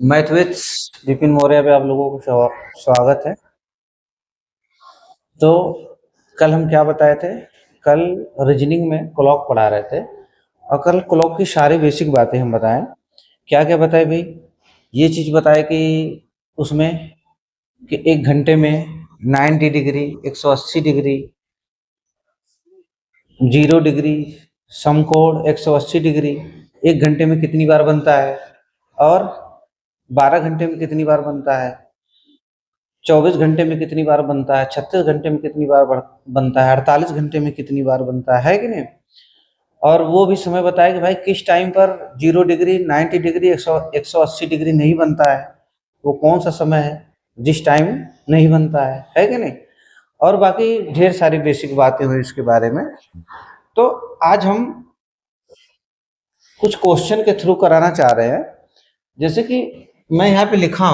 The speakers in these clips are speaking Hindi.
मैथ विथ विपिन मौर्य पे आप लोगों को स्वागत है। तो कल हम क्या बताए थे? कल रीजनिंग में क्लॉक पढ़ा रहे थे और कल क्लॉक की सारी बेसिक बातें हम बताएं। क्या क्या बताए भाई? ये चीज़ बताए कि उसमें कि 1 घंटे में 90 डिग्री, 180 डिग्री, 0 डिग्री, समकोण 180 डिग्री 1 घंटे में कितनी बार बनता है, और 12 घंटे में कितनी बार बनता है, 24 घंटे में कितनी बार बनता है, 36 घंटे में कितनी बार बनता है, 48 घंटे में कितनी बार बनता है कि नहीं। और वो भी समय बताया कि भाई किस टाइम पर 0 डिग्री, 90 डिग्री, 180 डिग्री नहीं बनता है, वो कौन सा समय है जिस टाइम नहीं बनता है कि नहीं। और बाकी ढेर सारी बेसिक बातें हुई इसके बारे में। तो आज हम कुछ क्वेश्चन के थ्रू कराना चाह रहे हैं। जैसे कि मैं यहाँ पे लिखा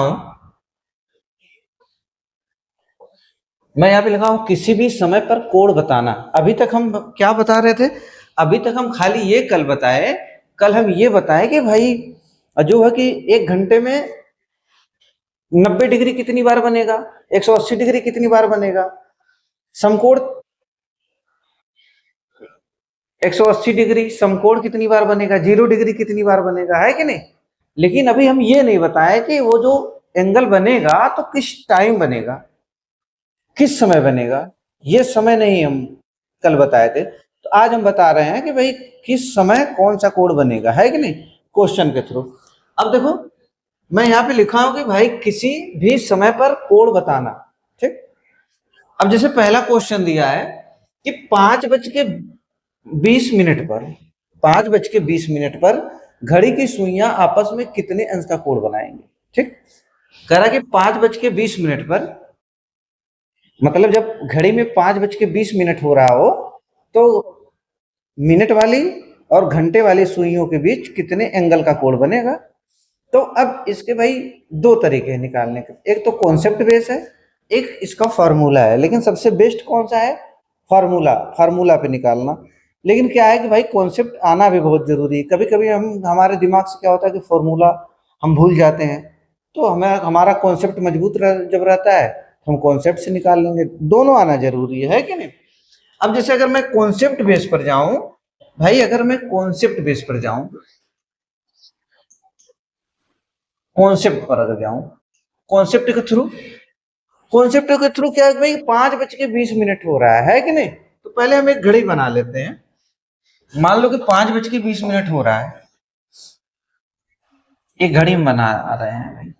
हूँ किसी भी समय पर कोण बताना। अभी तक हम क्या बता रहे थे? अभी तक हम खाली ये कल हम ये बताए कि भाई जो है कि 1 घंटे में 90 डिग्री कितनी बार बनेगा, 180 डिग्री कितनी बार बनेगा, समकोण 180 डिग्री समकोण कितनी बार बनेगा, 0 डिग्री कितनी बार बनेगा, है कि नहीं। लेकिन अभी हम ये नहीं बताए कि वो जो एंगल बनेगा तो किस टाइम बनेगा, किस समय बनेगा। ये समय नहीं हम कल बताए थे। तो आज हम बता रहे हैं कि भाई किस समय कौन सा कोड बनेगा, है कि नहीं, क्वेश्चन के थ्रू। अब देखो, मैं यहाँ पे लिखा हूं कि भाई किसी भी समय पर कोड बताना। ठीक। अब जैसे पहला क्वेश्चन दिया है कि 5:20 पर 5:20 पर घड़ी की सुइयां आपस में कितने अंश का कोड बनाएंगे। ठीक। कह रहा कि 5:20 पर, मतलब जब घड़ी में 5:20 हो रहा हो तो मिनट वाली और घंटे वाली सुइयों के बीच कितने एंगल का कोण बनेगा। तो अब इसके भाई दो तरीके हैं निकालने के। एक तो कॉन्सेप्ट बेस है, एक इसका फॉर्मूला है। लेकिन सबसे बेस्ट कौन सा है? फॉर्मूला। फॉर्मूला पे निकालना। लेकिन क्या है कि भाई कॉन्सेप्ट आना भी बहुत जरूरी है। कभी कभी हम हमारे दिमाग से क्या होता है कि फॉर्मूला हम भूल जाते हैं। तो हमें हमारा कॉन्सेप्ट मजबूत जब रहता है तो हम कॉन्सेप्ट से निकाल लेंगे। दोनों आना जरूरी है कि नहीं। अब जैसे अगर मैं कॉन्सेप्ट बेस पर जाऊं, भाई अगर मैं कॉन्सेप्ट बेस पर जाऊं, कॉन्सेप्ट पर अगर जाऊं, कॉन्सेप्ट के थ्रू कॉन्सेप्ट के थ्रू क्या है भाई, 5:20 हो रहा है कि नहीं। तो पहले हम एक घड़ी बना लेते हैं। मान लो कि 5:20 हो रहा है, एक घड़ी में बना रहे हैं भाई।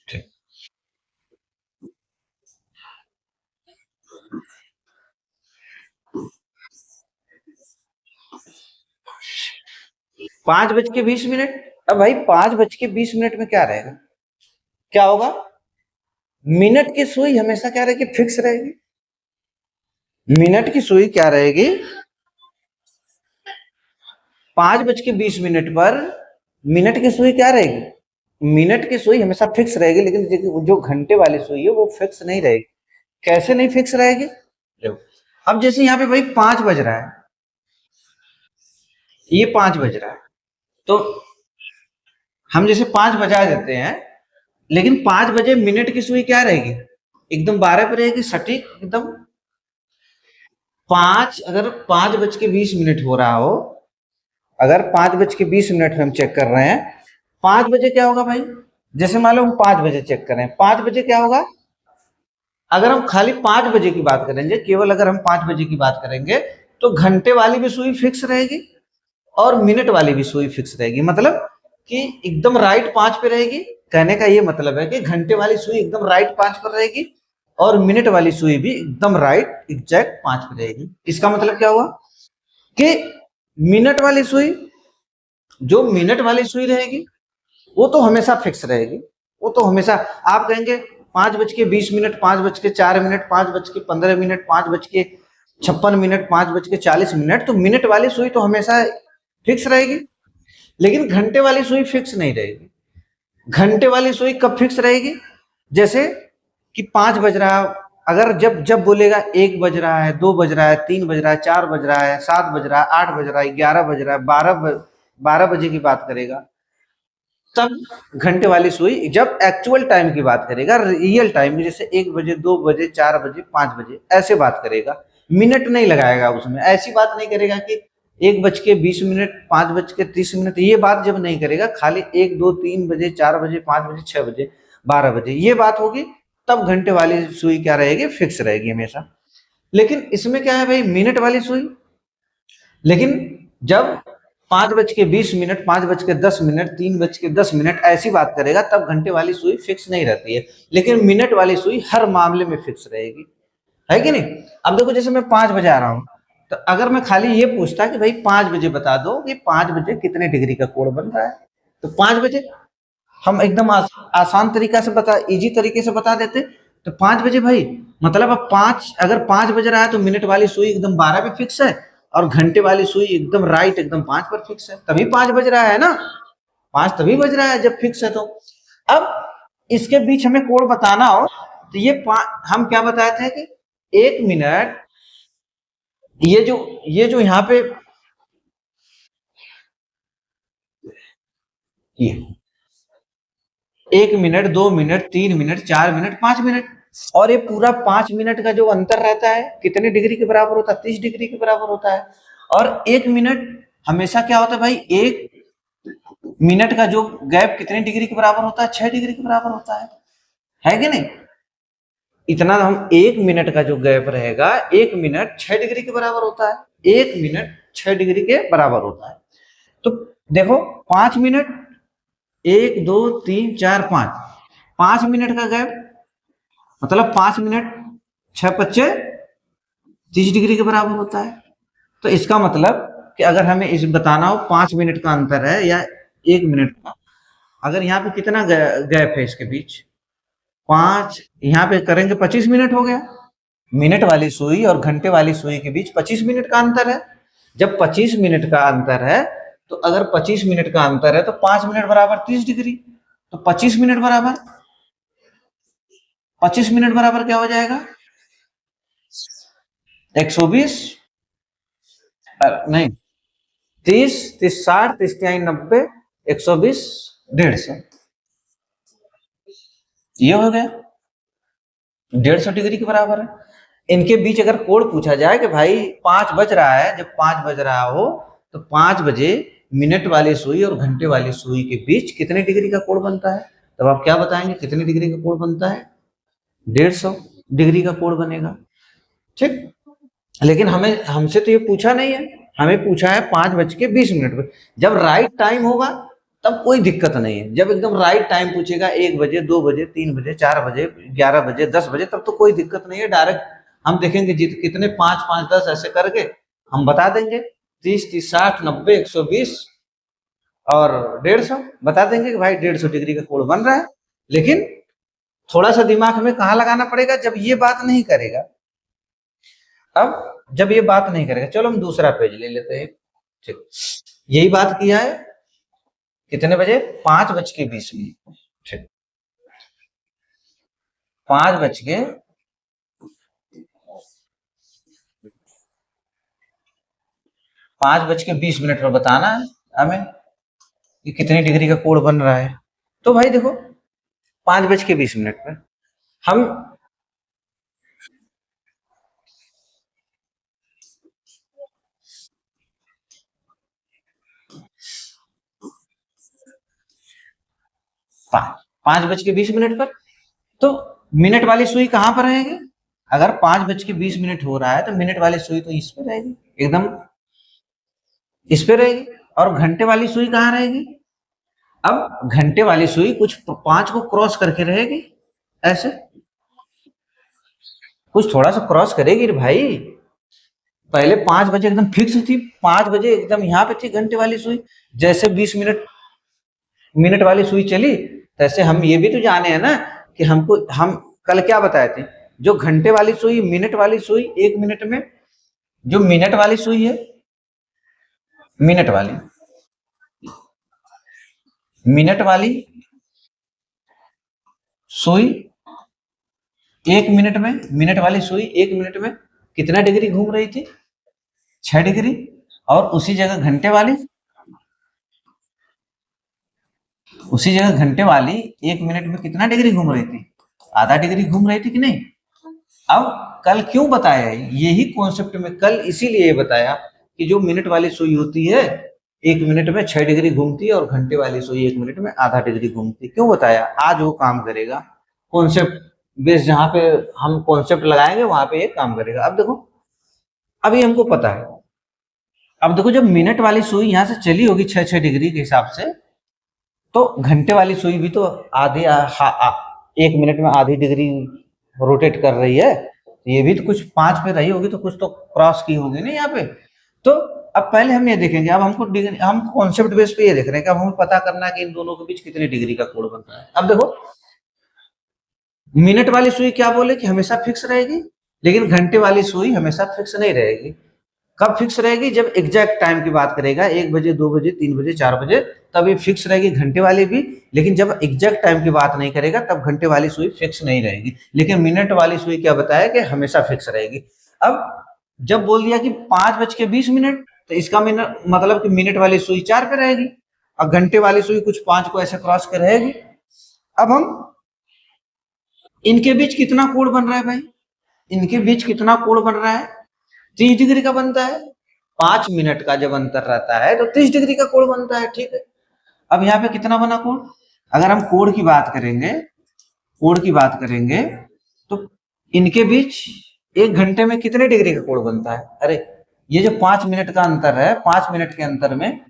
ठीक। 5:20। अब भाई 5:20 में क्या रहेगा, क्या होगा? मिनट की सुई हमेशा क्या रहेगी, फिक्स रहेगी। मिनट की सुई क्या रहेगी, 5:20 पर मिनट की सुई क्या रहेगी, मिनट की सुई हमेशा फिक्स रहेगी। लेकिन जो घंटे वाली सुई है वो फिक्स नहीं रहेगी। कैसे नहीं फिक्स रहेगी? देखो, अब जैसे यहाँ पे भाई 5 बज रहा है, ये 5 बज रहा है, तो हम जैसे 5 बजा देते हैं। लेकिन 5 बजे मिनट की सुई क्या रहेगी, एकदम 12 पे रहेगी, सटीक एकदम। अगर 5:20 हो रहा हो, अगर 5:20 हम चेक कर रहे हैं, 5 बजे क्या होगा भाई? जैसे मान लो हम 5 बजे चेक करें, 5 बजे क्या होगा? अगर हम खाली 5 बजे की बात करेंगे, केवल अगर हम 5 बजे की बात करेंगे, तो घंटे वाली भी सुई फिक्स रहेगी और मिनट वाली भी सुई फिक्स रहेगी। मतलब कि एकदम राइट 5 पे रहेगी। कहने का ये मतलब है कि घंटे वाली सुई एकदम राइट 5 पर रहेगी और मिनट वाली सुई भी एकदम राइट एग्जैक्ट 5 पे रहेगी। इसका मतलब क्या हुआ कि मिनट वाली सुई, जो मिनट वाली सुई रहेगी वो तो हमेशा फिक्स रहेगी। वो तो हमेशा, आप कहेंगे 5:20, 5:04, 5:15, 5:56, 5:40, तो मिनट वाली सुई तो हमेशा फिक्स रहेगी। लेकिन घंटे वाली सुई फिक्स नहीं रहेगी। घंटे वाली सुई कब फिक्स रहेगी? जैसे कि 5 बज रहा, अगर जब जब बोलेगा 1 बज रहा है, 2 बज रहा है, 3 बज रहा है, 4 बज रहा है, 7 बज रहा है, 8 बज रहा है, 11 बज रहा है, 12 बजे की बात करेगा, तब घंटे वाली सुई, जब एक्चुअल टाइम की बात करेगा, रियल टाइम, जैसे 1 बजे, 2 बजे, 4 बजे, 5 बजे, ऐसे बात करेगा, मिनट नहीं लगाएगा उसमें, ऐसी बात नहीं करेगा कि 1 बज के 20 मिनट, 5 बज के 30 मिनट, ये बात जब नहीं करेगा, खाली 1, 2, 3 बजे, 4 बजे, 5 बजे, 6 बजे, 12 बजे, ये बात होगी, तब घंटे वाली सुई क्या रहेगी, फिक्स रहेगी हमेशा। लेकिन इसमें क्या है भाई, मिनट वाली सुई, लेकिन जब 5 बज के 20 मिनट, 5 बज के 10 मिनट, 3 बज के 10 मिनट ऐसी बात करेगा, तब घंटे वाली सुई फिक्स नहीं रहती है, लेकिन मिनट वाली सुई हर मामले में फिक्स रहेगी, है कि नहीं। अब देखो, जैसे मैं 5 बजे आ रहा हूँ, तो अगर मैं खाली ये पूछता कि भाई 5 बजे बता दो कि 5 बजे कितने डिग्री का कोण बन रहा है, तो 5 बजे हम एकदम आसान तरीका से बता, इजी तरीके से बता देते। तो 5 बजे भाई, मतलब अब अगर 5 बज रहा है तो मिनट वाली सुई एकदम 12 पे फिक्स है, और घंटे वाली सुई एकदम राइट, एकदम 5 पर फिक्स है, तभी 5 बज रहा है ना। 5 तभी बज रहा है जब फिक्स है तो। अब इसके बीच हमें कोण बताना हो, तो हम क्या बताए थे कि 1 मिनट, ये जो यहाँ पे ये 1 minute, 2 minute, 3 minute, 4 minute, 5 minute, और ये पूरा 5 मिनट का जो अंतर रहता है कितने डिग्री के बराबर होता है, 30 डिग्री के बराबर होता है। और 1 मिनट हमेशा क्या होता है भाई, 1 मिनट का जो गैप कितने डिग्री के बराबर होता है, 6 डिग्री के बराबर होता है कि नहीं। इतना हम 1 मिनट का जो गैप रहेगा, 1 मिनट 6 डिग्री के बराबर होता है, 1 मिनट 6 डिग्री के बराबर होता है। तो देखो, 5 मिनट, 1, 2, 3, 4, 5, 5 मिनट का गैप, मतलब 5 मिनट 6 पच्चे 30 डिग्री के बराबर होता है। तो इसका मतलब कि अगर हमें इस बताना हो 5 मिनट का अंतर है या 1 मिनट का, अगर यहाँ पे कितना गैप है इसके बीच, 5, यहाँ पे करेंगे 25 मिनट हो गया। मिनट वाली सुई और घंटे वाली सुई के बीच 25 मिनट का अंतर है। जब 25 मिनट का अंतर है, तो अगर 25 मिनट का अंतर है तो 5 मिनट बराबर 30 डिग्री, तो 25 मिनट बराबर क्या हो जाएगा, 120, नहीं, 30, 30, 60, 30, 90, 120, 150, ये हो गया, 150 डिग्री के बराबर है। इनके बीच अगर कोण पूछा जाए कि भाई 5 बज रहा है, जब 5 बज रहा हो, तो 5 बजे मिनट वाली सुई और घंटे वाली सुई के बीच कितने डिग्री का कोण बनता है, तब आप क्या बताएंगे, कितने डिग्री का कोण बनता है, 150 डिग्री का कोण बनेगा। ठीक, लेकिन हमें हमसे तो ये पूछा नहीं है, हमें पूछा है 5 बज के 20 मिनट पर। जब राइट टाइम होगा तब कोई दिक्कत नहीं है, जब एकदम राइट टाइम पूछेगा, 1 बजे, 2 बजे, 3 बजे, 4 बजे, 11 बजे, 10 बजे, तब तो कोई दिक्कत नहीं है, डायरेक्ट हम देखेंगे कितने, 5, 5, 10 ऐसे करके हम बता देंगे, 30, 30, 60, 90, 120 और 150 बता देंगे कि भाई 150 डिग्री का कोण बन रहा है। लेकिन थोड़ा सा दिमाग हमें कहाँ लगाना पड़ेगा, जब ये बात नहीं करेगा। अब जब ये बात नहीं करेगा, चलो हम दूसरा पेज ले लेते हैं। ठीक, यही बात किया है, कितने बजे, 5 बज के 20 मिनट। ठीक, 5 बज के 20 मिनट पर बताना है हमें कि कितनी डिग्री का कोण बन रहा है। तो भाई देखो, 5 बज के 20 मिनट पर हम 5 बज के 20 मिनट पर, तो मिनट वाली सुई कहाँ पर रहेगी, अगर 5 बज के 20 मिनट हो रहा है तो मिनट वाली सुई तो इस पे रहेगी, एकदम इस पे रहेगी, और घंटे वाली सुई कहाँ रहेगी, अब घंटे वाली सुई कुछ 5 को क्रॉस करके रहेगी, ऐसे कुछ थोड़ा सा क्रॉस करेगी रे भाई। पहले 5 बजे एकदम फिक्स थी, 5 बजे एकदम यहाँ पे थी घंटे वाली सुई, जैसे 20 मिनट मिनट वाली सुई चली, तैसे हम ये भी तो जाने हैं ना कि हम कल क्या बताए थे, जो घंटे वाली सुई, मिनट वाली सुई, 1 मिनट में, जो मिनट वाली सुई है, मिनट वाली मिनट वाली सुई एक मिनट में, मिनट वाली सुई एक मिनट में कितना डिग्री घूम रही थी? 6 डिग्री। और उसी जगह घंटे वाली एक मिनट में कितना डिग्री घूम रही थी? आधा डिग्री घूम रही थी कि नहीं? अब कल क्यों बताया? यही कॉन्सेप्ट में कल इसीलिए बताया कि जो मिनट वाली सुई होती है एक मिनट में 6 डिग्री घूमती है और घंटे वाली सुई एक मिनट में आधा डिग्री घूमती है। क्यों बताया? आज वो काम करेगा। कॉन्सेप्ट बेस जहां पे हम कॉन्सेप्ट लगाएंगे वहां पे ये काम करेगा। अब देखो, अभी हमको पता है। अब देखो, जब मिनट वाली सुई यहां से चली होगी 6 6 डिग्री के हिसाब से, तो घंटे वाली सुई भी तो आधी एक मिनट में आधी डिग्री रोटेट कर रही है। ये भी तो कुछ 5 पे रही होगी, तो कुछ तो क्रॉस की होगी ना यहाँ पे। तो अब पहले हम ये देखेंगे। अब हमको डिग्री, हम कॉन्सेप्ट बेस पे ये देख रहे हैं कि अब हमें पता करना है कि इन दोनों के बीच कितनी डिग्री का कोण बनता है। अब देखो, मिनट वाली सुई क्या बोले कि हमेशा फिक्स रहेगी, लेकिन घंटे वाली सुई हमेशा फिक्स नहीं रहेगी। कब फिक्स रहेगी? जब एग्जैक्ट टाइम की बात करेगा, 1 बजे 2 बजे 3 बजे 4 बजे, तब ये फिक्स रहेगी घंटे वाली भी। लेकिन जब एग्जैक्ट टाइम की बात नहीं करेगा तब घंटे वाली सुई फिक्स नहीं रहेगी। लेकिन मिनट वाली सुई क्या बताया कि हमेशा फिक्स रहेगी। अब जब बोल दिया कि 5:20, तो इसका मतलब कि मिनट वाली सुई 4 पे रहेगी और घंटे वाली सुई कुछ 5 को ऐसे क्रॉस कर रहेगी। अब हम इनके बीच कितना कोण बन रहा है भाई? इनके बीच कितना कोण बन रहा है? 30 डिग्री का बनता है। 5 मिनट का जब अंतर रहता है तो 30 डिग्री का कोण बनता है। ठीक है, अब यहाँ पे कितना बना कोण? अगर हम कोण की बात करेंगे, कोण की बात करेंगे तो इनके बीच 1 घंटे में कितने डिग्री का कोण बनता है? अरे, ये जो 5 मिनट का अंतर है, 5 मिनट के अंतर में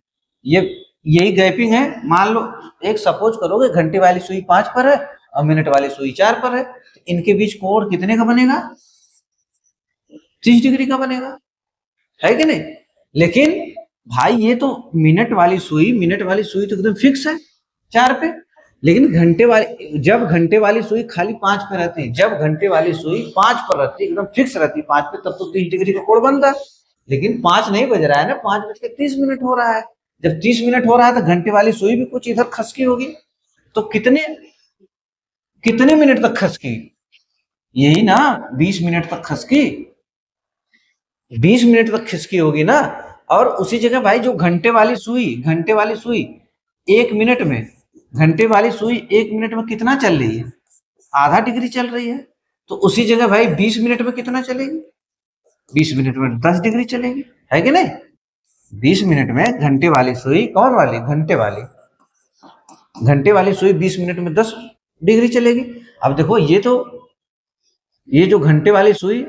ये यही गैपिंग है। मान लो, एक सपोज करोगे घंटे वाली सुई 5 पर है और मिनट वाली सुई 4 पर है, तो इनके बीच कोण कितने का बनेगा? 30 डिग्री का बनेगा, है कि नहीं? लेकिन भाई, ये तो मिनट वाली सुई तो एकदम फिक्स है 4 पे। लेकिन घंटे वाली सुई खाली 5 पे रहती है, जब घंटे वाली सुई 5 पर रहती है, एकदम फिक्स रहती है 5 पे, तब तो 30 डिग्री का कोण बनता है। लेकिन 5 नहीं बज रहा है ना, 5:30 हो रहा है। जब 30 मिनट हो रहा है तो घंटे वाली सुई भी कुछ इधर खसकी होगी। तो कितने कितने मिनट तक खसकी? यही ना, 20 मिनट तक खसकी। 20 मिनट तक खिसकी होगी ना। और उसी जगह भाई, जो घंटे वाली सुई 1 मिनट में, घंटे वाली सुई 1 मिनट में कितना चल रही है? आधा डिग्री चल रही है। तो उसी जगह भाई 20 मिनट में कितना चलेगी? 20 मिनट में 10 डिग्री चलेगी, है कि नहीं? 20 मिनट में घंटे वाली सुई, कौन वाली? घंटे वाली सुई 20 मिनट में 10 डिग्री चलेगी। अब देखो, ये जो घंटे वाली सुई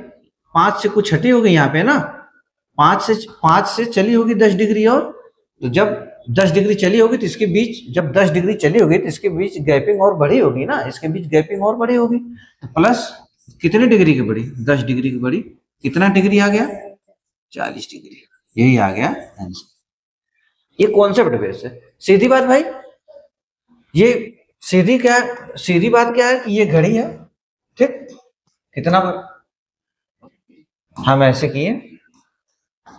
5 से कुछ हटी होगी यहाँ पे ना, 5 से चली होगी 10 डिग्री। और तो जब 10 डिग्री चली होगी तो इसके बीच, जब 10 डिग्री चली होगी तो इसके बीच गैपिंग और बढ़ी होगी ना, इसके बीच गैपिंग और बढ़ी होगी। तो प्लस कितने डिग्री की बढ़ी? 10 डिग्री की बढ़ी। कितना डिग्री आ गया? 40 डिग्री। यही आ गया आंसर। ये कॉन्सेप्ट बेस है। सीधी बात भाई, ये सीधी बात क्या है कि ये घड़ी है। ठीक, कितना हम ऐसे किए?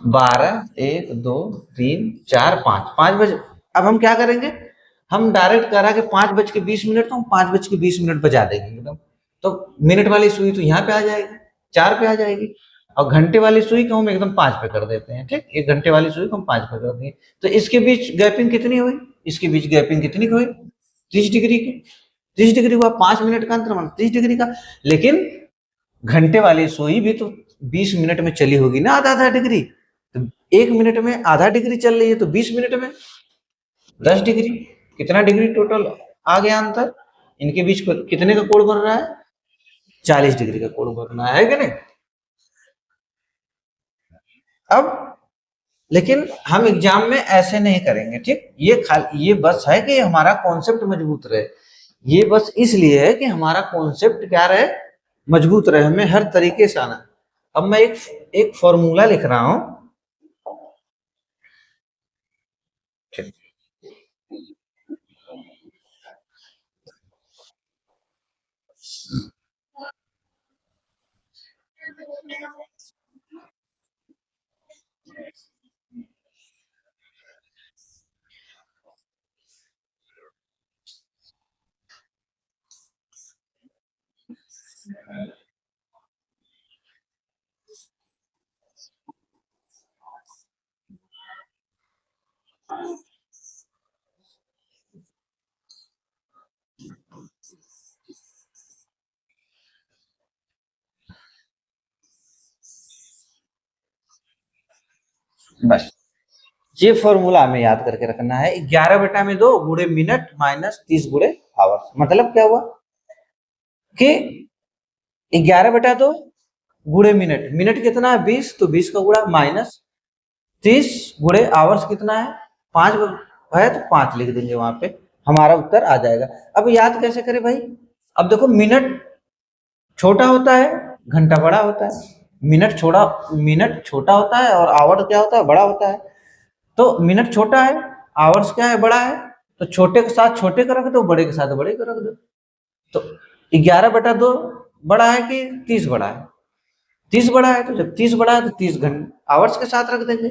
12 1 2 3 4 5, 5 बजे। अब हम क्या करेंगे? हम डायरेक्ट करा के 5:20, तो हम 5:20 बजा देंगे एकदम। तो मिनट वाली सुई तो यहाँ पे आ जाएगी, 4 पे आ जाएगी। और घंटे वाली सुई को हम एकदम 5 पे कर देते हैं। ठीक, एक घंटे वाली सुई को हम 5 पे कर देंगे। तो इसके बीच गैपिंग कितनी हुई? इसके बीच गैपिंग कितनी हुई? 30 डिग्री की। 30 डिग्री हुआ, 5 मिनट का अंतर, 30 डिग्री का। लेकिन घंटे वाली सुई भी तो 20 मिनट में चली होगी ना, आधा आधा डिग्री। तो 1 मिनट में आधा डिग्री चल रही है, तो 20 मिनट में 10 डिग्री। कितना डिग्री टोटल आ गया अंतर? इनके बीच कितने का कोण बन रहा है? 40 डिग्री का कोण बन रहा है कि नहीं? अब लेकिन हम एग्जाम में ऐसे नहीं करेंगे। ठीक, ये बस है कि हमारा कॉन्सेप्ट मजबूत रहे। ये बस इसलिए है कि हमारा कॉन्सेप्ट क्या रहे? मजबूत रहे, हमें हर तरीके से आना। अब मैं एक फॉर्मूला लिख रहा हूं। ठीक, बस ये फॉर्मूला हमें याद करके रखना है। 11/2 गुणे मिनट माइनस 30 गुणे आवर्स। मतलब क्या हुआ कि 11/2 गुणे मिनट, मिनट कितना है 20, तो 20 का गुणा माइनस 30 गुणे आवर्स कितना है 5 है, तो 5 लिख देंगे वहां पे, हमारा उत्तर आ जाएगा। अब याद कैसे करें भाई? अब देखो मिनट छोटा होता है, घंटा बड़ा होता है। मिनट छोटा होता है और आवर क्या होता है, बड़ा होता है। तो मिनट छोटा है, आवर्स क्या है, बड़ा है। तो छोटे के साथ छोटे का रख दो, बड़े के साथ बड़े का रख दो। तो 11/2 बड़ा है कि 30 बड़ा है? 30 बड़ा है। तो जब 30 बड़ा है तो 30 घंटे आवर्स के साथ रख देंगे।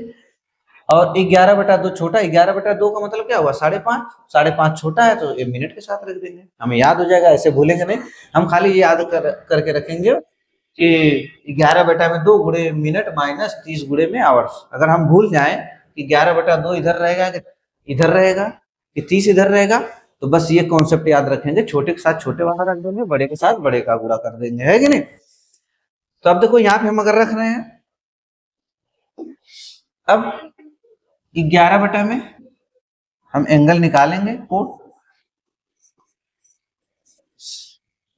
और 11/2 छोटा, 11/2 का मतलब क्या हुआ 5.5, 5.5 छोटा है तो ये मिनट के साथ रख देंगे, हमें याद हो जाएगा। ऐसे भूलेंगे नहीं, हम खाली ये याद करके रखेंगे कि 11/2 गुणे मिनट माइनस 30 गुणे में आवर्स। अगर हम भूल जाए कि 11/2 इधर रहेगा कि इधर रहेगा कि 30 इधर रहेगा, तो बस ये कॉन्सेप्ट याद रखेंगे, छोटे के साथ छोटे वाला रख देंगे, बड़े के साथ बड़े का गुणा कर देंगे, है कि नहीं? तो अब देखो यहाँ पे हम अगर रख रहे हैं, अब 11 में हम एंगल निकालेंगे कोण।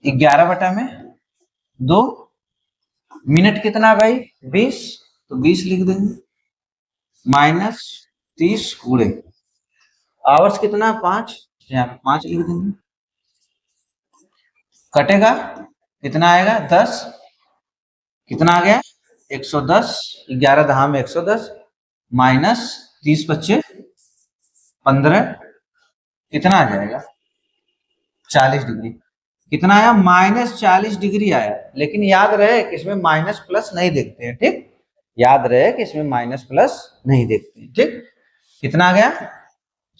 11 में 2, मिनट कितना भाई 20, तो 20 लिख देंगे माइनस 30 गुणे आवर्स कितना 5, यहाँ 5 लिख देंगे। कटेगा कितना आएगा 10, कितना आ गया 110, 11 दहा में 110 माइनस 30 बच्चे 15, कितना आ जाएगा 40 डिग्री। कितना आया माइनस 40 डिग्री आया। लेकिन याद रहे कि इसमें माइनस प्लस नहीं देखते हैं, ठीक? याद रहे कि इसमें माइनस प्लस नहीं देखते हैं, ठीक? कितना आ गया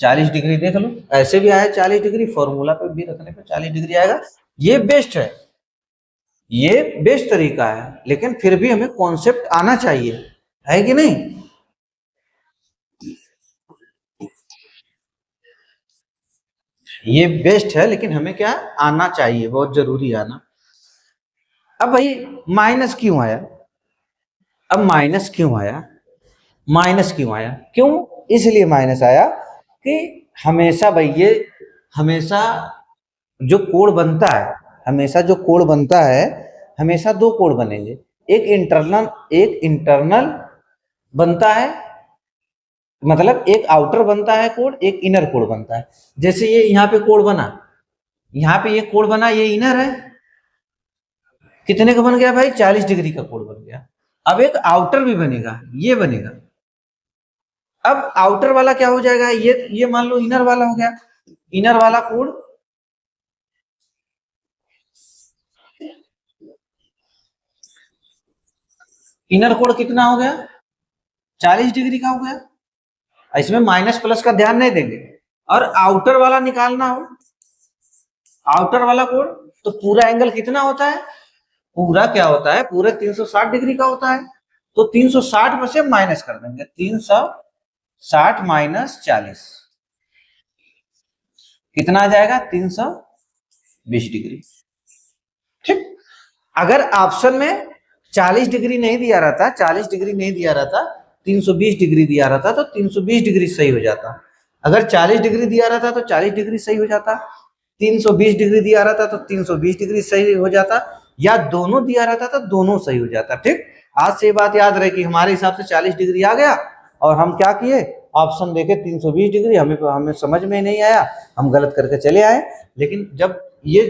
40 डिग्री, देख लो ऐसे भी आया 40 डिग्री, फॉर्मूला पे भी रखने पे 40 डिग्री आएगा। ये बेस्ट है, ये बेस्ट तरीका है, लेकिन फिर भी हमें कॉन्सेप्ट आना चाहिए, है कि नहीं? ये बेस्ट है, लेकिन हमें क्या आना चाहिए, बहुत जरूरी आना। अब भाई माइनस क्यों आया? अब माइनस क्यों आया? माइनस क्यों आया? क्यों इसलिए माइनस आया कि हमेशा भाई ये हमेशा जो कोण बनता है, हमेशा जो कोण बनता है, हमेशा दो कोण बनेंगे। एक इंटरनल बनता है, मतलब एक आउटर बनता है कोण, एक इनर कोण बनता है। जैसे ये यहाँ पे कोण बना, यहाँ पे ये कोण बना, ये इनर है, कितने का बन गया भाई 40 डिग्री का कोण बन गया। अब एक आउटर भी बनेगा, ये बनेगा। अब आउटर वाला क्या हो जाएगा, ये मान लो इनर वाला हो गया। इनर वाला कोण इनर कोण कितना हो गया 40 डिग्री का हो गया। इसमें माइनस प्लस का ध्यान नहीं देंगे। और आउटर वाला निकालना हो, आउटर वाला कोण, तो पूरा एंगल कितना होता है, पूरा क्या होता है, पूरा 360 डिग्री का होता है। तो 360 में से माइनस कर देंगे, 360 माइनस 40 कितना आ जाएगा 320 डिग्री, ठीक? अगर ऑप्शन में 40 डिग्री नहीं दिया रहता, 40 डिग्री नहीं दिया रहता, 320 डिग्री दिया रहता, तो 320 डिग्री सही हो जाता। अगर 40 डिग्री दिया रहता तो 40 डिग्री सही हो जाता, 320 डिग्री दिया रहता तो 320 डिग्री सही हो जाता, या दोनों दिया रहता तो दोनों सही हो जाता, ठीक? आज से बात याद रहे कि हमारे हिसाब से 40 डिग्री आ गया और हम क्या किए, ऑप्शन देखे 320 डिग्री, हमें समझ में नहीं आया, हम गलत करके चले आए। लेकिन जब ये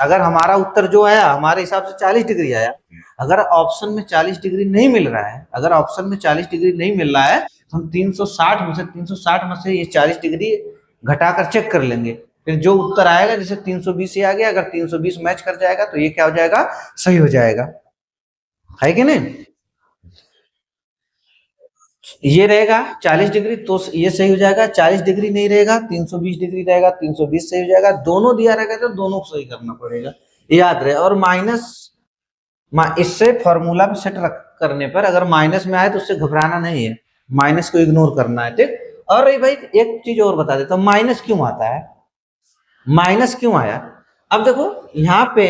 अगर हमारा उत्तर जो आया हमारे हिसाब से 40 डिग्री आया, अगर ऑप्शन में 40 डिग्री नहीं मिल रहा है, अगर ऑप्शन में 40 डिग्री नहीं मिल रहा है, तो हम 360 में से ये 40 डिग्री घटाकर चेक कर लेंगे, फिर जो उत्तर आएगा, जैसे 320 से आ गया, अगर 320 मैच कर जाएगा तो ये क्या हो जाएगा, सही हो जाएगा, है कि नहीं? ये रहेगा 40 डिग्री तो ये सही हो जाएगा, 40 डिग्री नहीं रहेगा 320 डिग्री रहेगा, 320 सही हो जाएगा, दोनों दिया रहेगा तो दोनों सही करना पड़ेगा, याद रहे। और माइनस इससे फॉर्मूला पे सेट करने पर अगर माइनस में आए तो उससे घबराना नहीं है, माइनस को इग्नोर करना है, ठीक? और रही भाई एक चीज और बता देता हूं, माइनस क्यों आता है, माइनस क्यों आया। अब देखो यहाँ पे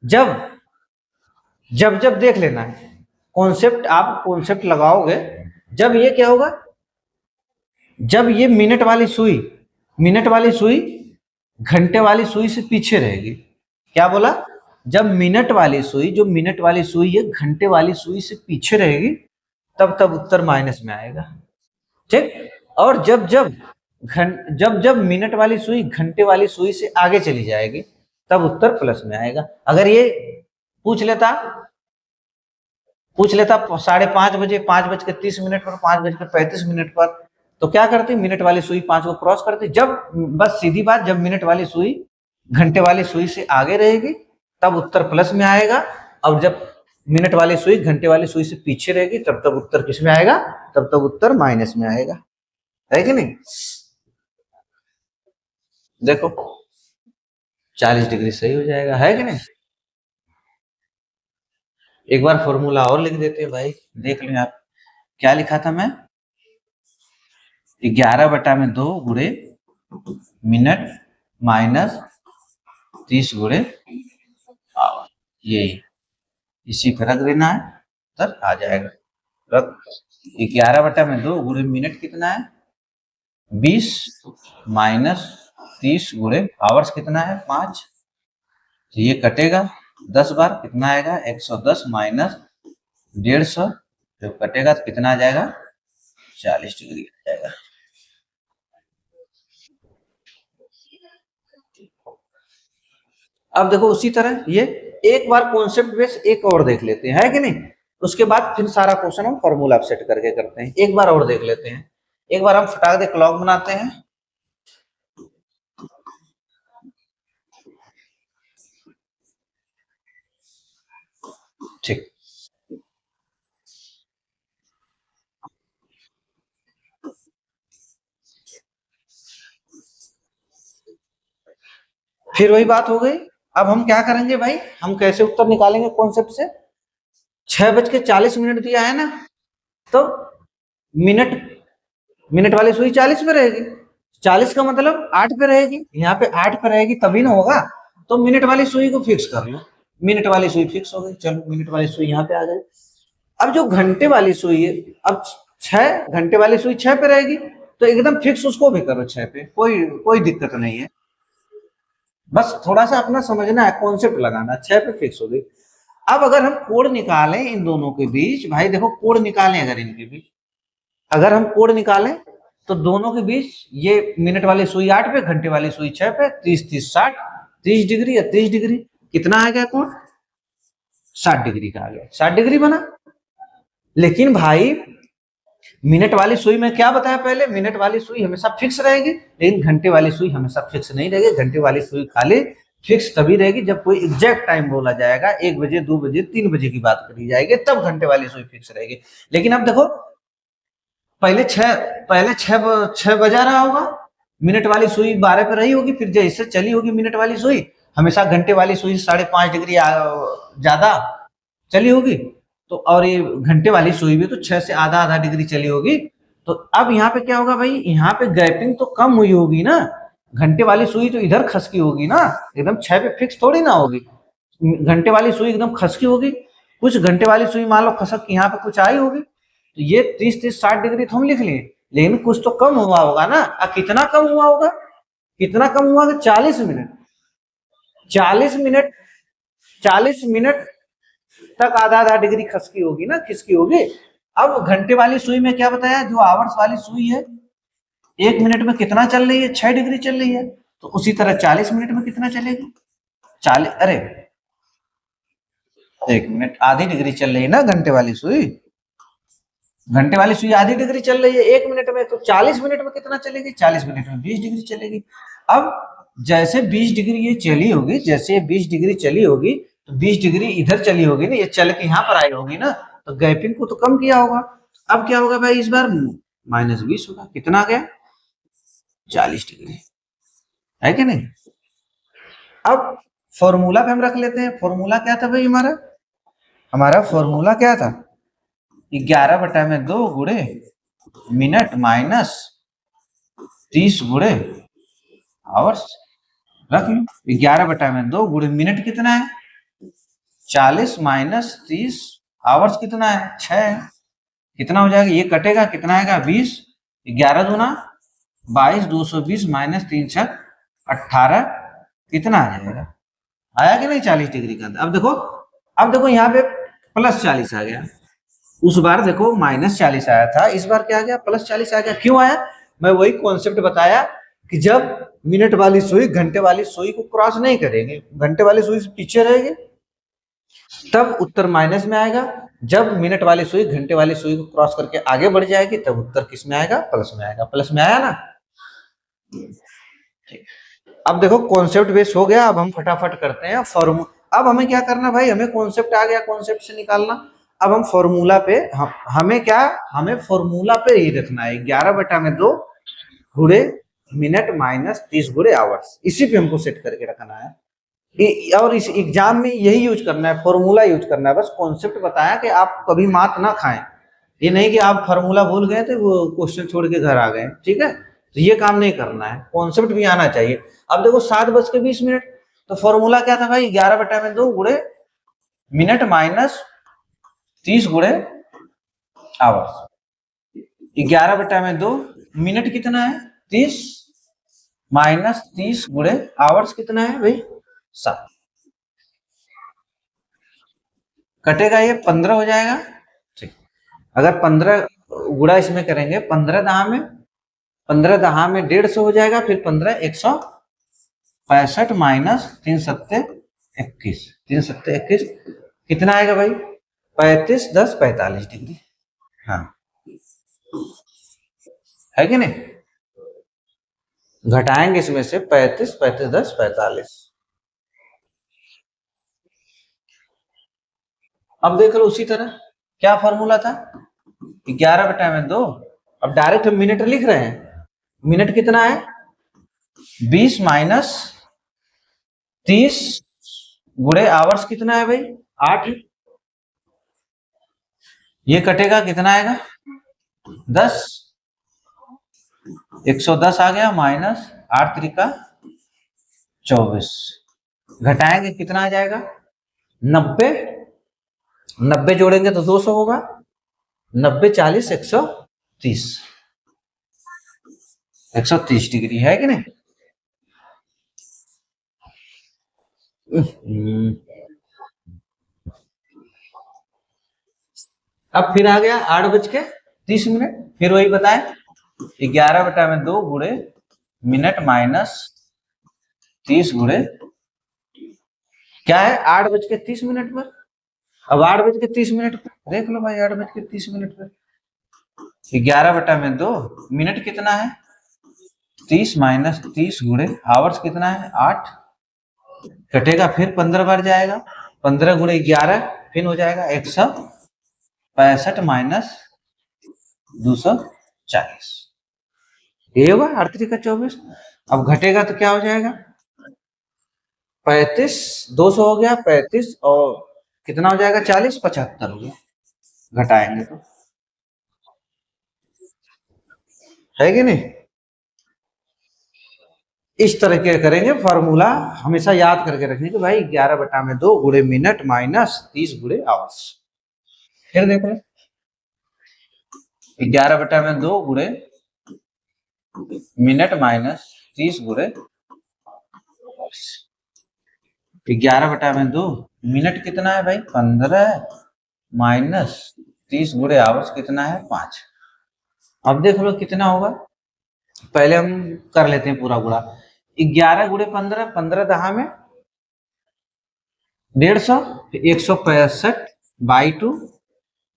जब जब जब देख लेना है कॉन्सेप्ट, आप कॉन्सेप्ट लगाओगे, जब ये क्या होगा, जब ये मिनट वाली सुई घंटे वाली सुई से पीछे रहेगी। क्या बोला, जब मिनट वाली सुई, जो मिनट वाली सुई है घंटे वाली सुई से पीछे रहेगी, तब तब उत्तर माइनस में आएगा। ठीक, और जब जब जब जब मिनट वाली सुई घंटे वाली सुई से आगे चली जाएगी, तब उत्तर प्लस में आएगा। अगर ये पूछ लेता 5:30 बजे, 5:30 पर, 5:35 पर, तो क्या करती, मिनट वाली सुई 5 को क्रॉस करती। जब, बस सीधी बात, जब मिनट वाली सुई घंटे वाली सुई से आगे रहेगी तब उत्तर प्लस में आएगा, और जब मिनट वाली सुई घंटे वाली सुई से पीछे रहेगी तब तब उत्तर किस में आएगा, तब तब उत्तर माइनस में आएगा, है कि नहीं। देखो 40 डिग्री सही हो जाएगा, है कि नहीं। एक बार फॉर्मूला और लिख देते हैं भाई, देख लें आप क्या लिखा था मैं, 11/2 गुणे मिनट माइनस 30 गुणे आवर, यही इसी पर रख देना है, तब आ जाएगा। रख 11/2 गुणे मिनट कितना है 20 माइनस 30 गुणे आवर्स कितना है 5, तो ये कटेगा 10 बार, कितना आएगा 110 माइनस 150, जब कटेगा तो कितना आ जाएगा 40 डिग्री आ जाएगा। अब देखो उसी तरह ये एक बार कॉन्सेप्ट बेस एक और देख लेते हैं, है कि नहीं, उसके बाद फिर सारा क्वेश्चन हम फॉर्मूला सेट करके करते हैं। एक बार और देख लेते हैं, एक बार हम फटाक दे क्लॉक बनाते हैं। ठीक, फिर वही बात हो गई। अब हम क्या करेंगे भाई, हम कैसे उत्तर निकालेंगे कॉन्सेप्ट से, 6:40 दिया है ना, तो मिनट मिनट वाली सुई 40 पे रहेगी, 40 का मतलब 8 पे रहेगी, यहाँ पे 8 पे रहेगी तभी ना होगा, तो मिनट वाली सुई को फिक्स कर लो, मिनट वाली सुई फिक्स हो गई, चलो मिनट वाली सुई यहाँ पे आ गई। अब जो घंटे वाली सुई है, अब 6 घंटे वाली सुई 6 पे रहेगी, तो एकदम फिक्स उसको भी करो 6 पे, कोई कोई दिक्कत नहीं है, बस थोड़ा सा अपना समझना है, कॉन्सेप्ट लगाना, 6 पे फिक्स हो गई। अब अगर हम कोण निकालें इन दोनों के बीच, भाई देखो कोण निकालें अगर इनके बीच, अगर हम कोण निकालें तो दोनों के बीच, ये मिनट वाली सुई 8 पे, घंटे वाली सुई 6 पे, 30 30 60, 30 डिग्री या 30 डिग्री, कितना आ गया कोण 60 डिग्री का आ गया, 60 डिग्री बना। लेकिन भाई मिनट वाली सुई में क्या बताया पहले, मिनट वाली सुई हमेशा फिक्स रहेगी, लेकिन घंटे वाली सुई हमेशा फिक्स नहीं रहेगी, घंटे वाली सुई खाली फिक्स तभी रहेगी जब कोई एग्जैक्ट टाइम बोला जाएगा, 1 बजे 2 बजे 3 बजे की बात करी जाएगी, तब घंटे वाली सुई फिक्स रहेगी। लेकिन अब देखो पहले छह बजा रहा होगा, मिनट वाली सुई 12 पे रही होगी, फिर जैसे चली होगी मिनट वाली सुई, हमेशा घंटे वाली सुई 5.5 डिग्री ज्यादा चली होगी, तो और ये घंटे वाली सुई भी तो 6 से आधा आधा डिग्री चली होगी, तो अब यहाँ पे क्या होगा भाई, यहाँ पे गैपिंग तो कम हुई होगी ना, घंटे वाली सुई तो इधर खसकी होगी ना, एकदम 6 पे फिक्स थोड़ी ना होगी, घंटे वाली सुई एकदम खसकी होगी, कुछ घंटे वाली सुई मान लो खसक यहाँ पे कुछ आई होगी, तो ये 30 30 60 डिग्री तो हम लिख लिए, लेकिन कुछ तो कम हुआ होगा ना। अब कितना कम हुआ होगा, कितना कम हुआ होगा, 40 मिनट, 40 मिनट, 40 मिनट तक आधा आधा डिग्री खसकी होगी ना, खिसकी होगी। अब घंटे वाली सुई में क्या बताया, जो आवर्स वाली सुई है 1 मिनट में कितना चल रही है, 6 डिग्री चल रही है, तो उसी तरह 40 मिनट में कितना चलेगी, 40, अरे 1 मिनट आधी डिग्री चल रही है ना घंटे वाली सुई, घंटे वाली सुई आधी डिग्री चल रही है 1 मिनट में, तो 40 मिनट में कितना चलेगी, 40 मिनट में 20 डिग्री चलेगी। अब जैसे 20 डिग्री ये चली होगी, जैसे 20 डिग्री चली होगी, तो 20 डिग्री इधर चली होगी ना, ये चल के यहाँ पर आई होगी ना, तो गैपिंग को तो कम किया होगा। अब क्या होगा भाई, इस बार -20 होगा, कितना आ गया 40 डिग्री, है कि नहीं। अब फॉर्मूला पे हम रख लेते हैं, फॉर्मूला क्या था भाई हमारा, हमारा फॉर्मूला क्या था, 11/2 गुणे मिनट माइनस 30 गुणे आवर्स रख लो। 11/2 गुणे मिनट कितना है 40 माइनस 30 आवर्स कितना है 6 कितना हो जाएगा, ये कटेगा कितना आएगा 20, 11 दूना 22, 220 माइनस 3 छक 18 कितना आ जाएगा, आया कि नहीं 40 डिग्री का। अब देखो यहाँ पे +40 आ गया, उस बार देखो -40 आया था, इस बार क्या आ गया +40 आ गया। क्यों आया, मैं वही कॉन्सेप्ट बताया कि जब मिनट वाली सुई घंटे वाली सुई को क्रॉस नहीं करेंगे, घंटे वाली सुई से पीछे रहेगी तब उत्तर माइनस में आएगा, जब मिनट वाली सुई घंटे वाली सुई को क्रॉस करके आगे बढ़ जाएगी तब उत्तर किस में आएगा, प्लस में आएगा। प्लस में आया ना। अब देखो कॉन्सेप्ट बेस हो गया, अब हम फटाफट करते हैं फॉर्मूला। अब हमें क्या करना भाई, हमें कॉन्सेप्ट आ गया, कॉन्सेप्ट से निकालना। अब हम फॉर्मूला पे हमें फॉर्मूला पे ही रखना है 11/2 गुणे मिनट माइनस 30 गुणे आवर्स, इसी पे हमको सेट करके रखना है। और इस एग्जाम में यही यूज करना है, फॉर्मूला यूज करना है। बस कॉन्सेप्ट बताया कि आप कभी मात ना खाएं, ये नहीं कि आप फार्मूला भूल गए थे वो क्वेश्चन छोड़ के घर आ गए, ठीक है, तो ये काम नहीं करना है, कॉन्सेप्ट भी आना चाहिए। अब देखो 7:20, तो फॉर्मूला क्या था भाई 11/2 गुणे मिनट माइनस 30 गुणे आवर्स। 11/2 मिनट कितना है 30 माइनस 30 गुणे आवर्स कितना है भाई 7, कटेगा ये 15 हो जाएगा। ठीक, अगर 15 गुणा इसमें करेंगे 15 में 150 हो जाएगा, फिर 15 165 माइनस 3 सत्ते 21, 3 सत्ते 21 कितना आएगा भाई 35, 10 45 डिग्री। हाँ है कि नहीं, घटाएंगे इसमें से 35, 35, 10 45। अब देख लो उसी तरह क्या फॉर्मूला था 11/2, अब डायरेक्ट हम मिनट लिख रहे हैं, मिनट कितना है 20 माइनस 30 गुणे आवर्स कितना है भाई 8, ये कटेगा कितना आएगा 10, 110 आ गया माइनस 8 त्रिका 24, घटाएंगे कितना आ जाएगा 90, 90 जोड़ेंगे तो 200 होगा, 90 40 130, 130 डिग्री है कि नहीं। अब फिर आ गया 8:30, फिर वही बताएं 11/2 गुणे मिनट माइनस 30 गुणे क्या है 8:30 पर। अब 8:30 पर देख लो भाई 8:30 पर 11/2 मिनट कितना है 30 माइनस 30 गुणे आवर्स कितना है 8, कटेगा फिर 15 बार जाएगा, 15 गुणे 11 फिर हो जाएगा 165 माइनस 240, ये होगा 8×3 = 24। अब घटेगा तो क्या हो जाएगा 35, 200 हो गया 35 और कितना हो जाएगा 40, 75 हो गया, घटाएंगे तो है कि नहीं। इस तरह के करेंगे फॉर्मूला, हमेशा याद करके रखिए कि भाई 11/2 गुणे मिनट माइनस 30 गुणे आवर्स। फिर देखो 11/2 गुणे मिनट माइनस 30 गुणे 11/2 मिनट कितना है भाई 15 माइनस 30 गुणे आवर्स कितना है 5। अब देख लो कितना होगा, पहले हम कर लेते हैं पूरा गुणा 11 गुणे 15, 15 दहा में 150, 165/2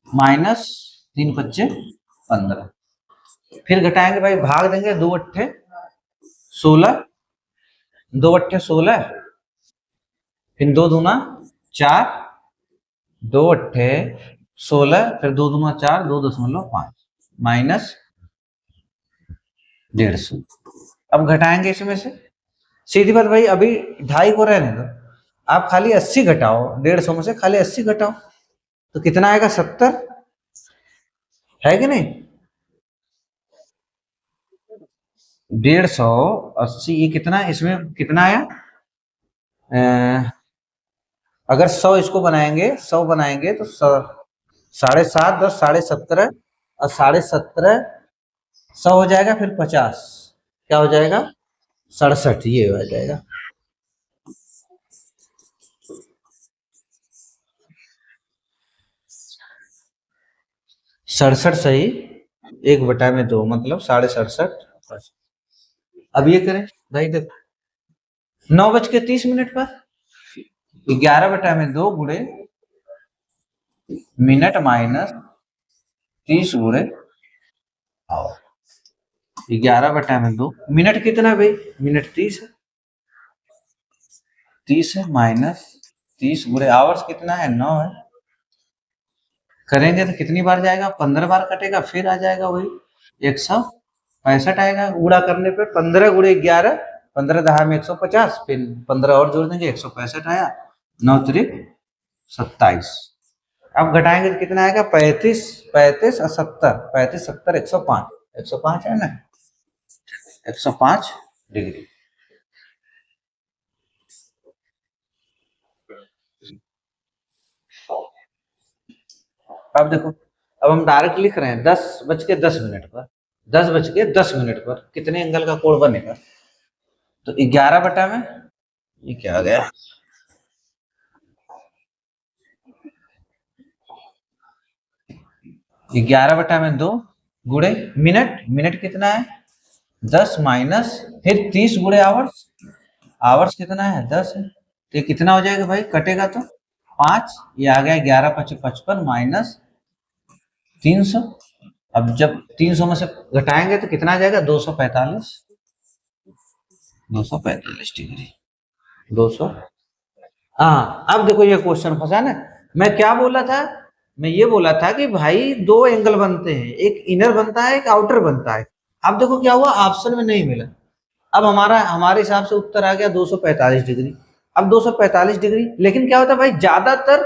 माइनस 3×5 = 15, फिर घटाएंगे भाई भाग देंगे 2 अट्ठे 16, 2 अट्ठे 16, फिर 2 दूना 4, 2 अट्ठे 16, फिर 2 दूना 4, 2.5 माइनस 150। अब घटाएंगे इसमें से सीधी बात भाई, अभी 2.5 को रहने दो, आप खाली 80 घटाओ 150 में से, खाली 80 घटाओ तो कितना आएगा 70, है कि नहीं। 150 ये कितना, इसमें कितना आया? अगर 100 इसको बनाएंगे, 100 बनाएंगे तो 7.5 10 17.5 और 17.5 100 हो जाएगा, फिर 50 क्या हो जाएगा? 67 ये हो जाएगा। 67 सही, 1/2 मतलब 67.5। अब ये करें भाई, देखो 9:30 पर 11/2 गुणे मिनट माइनस 30 गुणे आवर। 11/2 मिनट कितना भाई? मिनट 30 है, 30 है माइनस 30 गुणे आवर्स कितना है? 9 है। करेंगे तो कितनी बार जाएगा? 15 बार कटेगा, फिर आ जाएगा वही 165 आएगा। गुणा करने पे 15 गुणे 11, 15 दहा में 150, फिर 15 और जोड़ देंगे 165 आया, 9 त्रिक 27। अब घटाएंगे तो कितना आएगा? 35 35 और 70, 35 70 105, 105 है ना, 105 डिग्री। अब देखो, अब हम डायरेक्ट लिख रहे हैं 10:10 पर, 10:10 पर कितने एंगल का कोण बनेगा? तो 11 बटा में ये क्या आ गया? 11/2 गुणे मिनट, मिनट कितना है? 10 माइनस फिर 30 गुणे आवर्स, आवर्स कितना है? 10 है। तो ये कितना हो जाएगा भाई? कटेगा तो 5, ये आ गया 11×5 = 55 माइनस 300। अब जब 300 में से घटाएंगे तो कितना आ जाएगा? 245, 245 डिग्री, 200। हाँ, अब देखो ये क्वेश्चन फंसा ना। मैं क्या बोला था? मैं ये बोला था कि भाई दो एंगल बनते हैं, एक इनर बनता है, एक आउटर बनता है। अब देखो क्या हुआ, ऑप्शन में नहीं मिला। अब हमारे हिसाब से उत्तर आ गया 245 डिग्री। अब 245 डिग्री, लेकिन क्या होता है भाई, ज्यादातर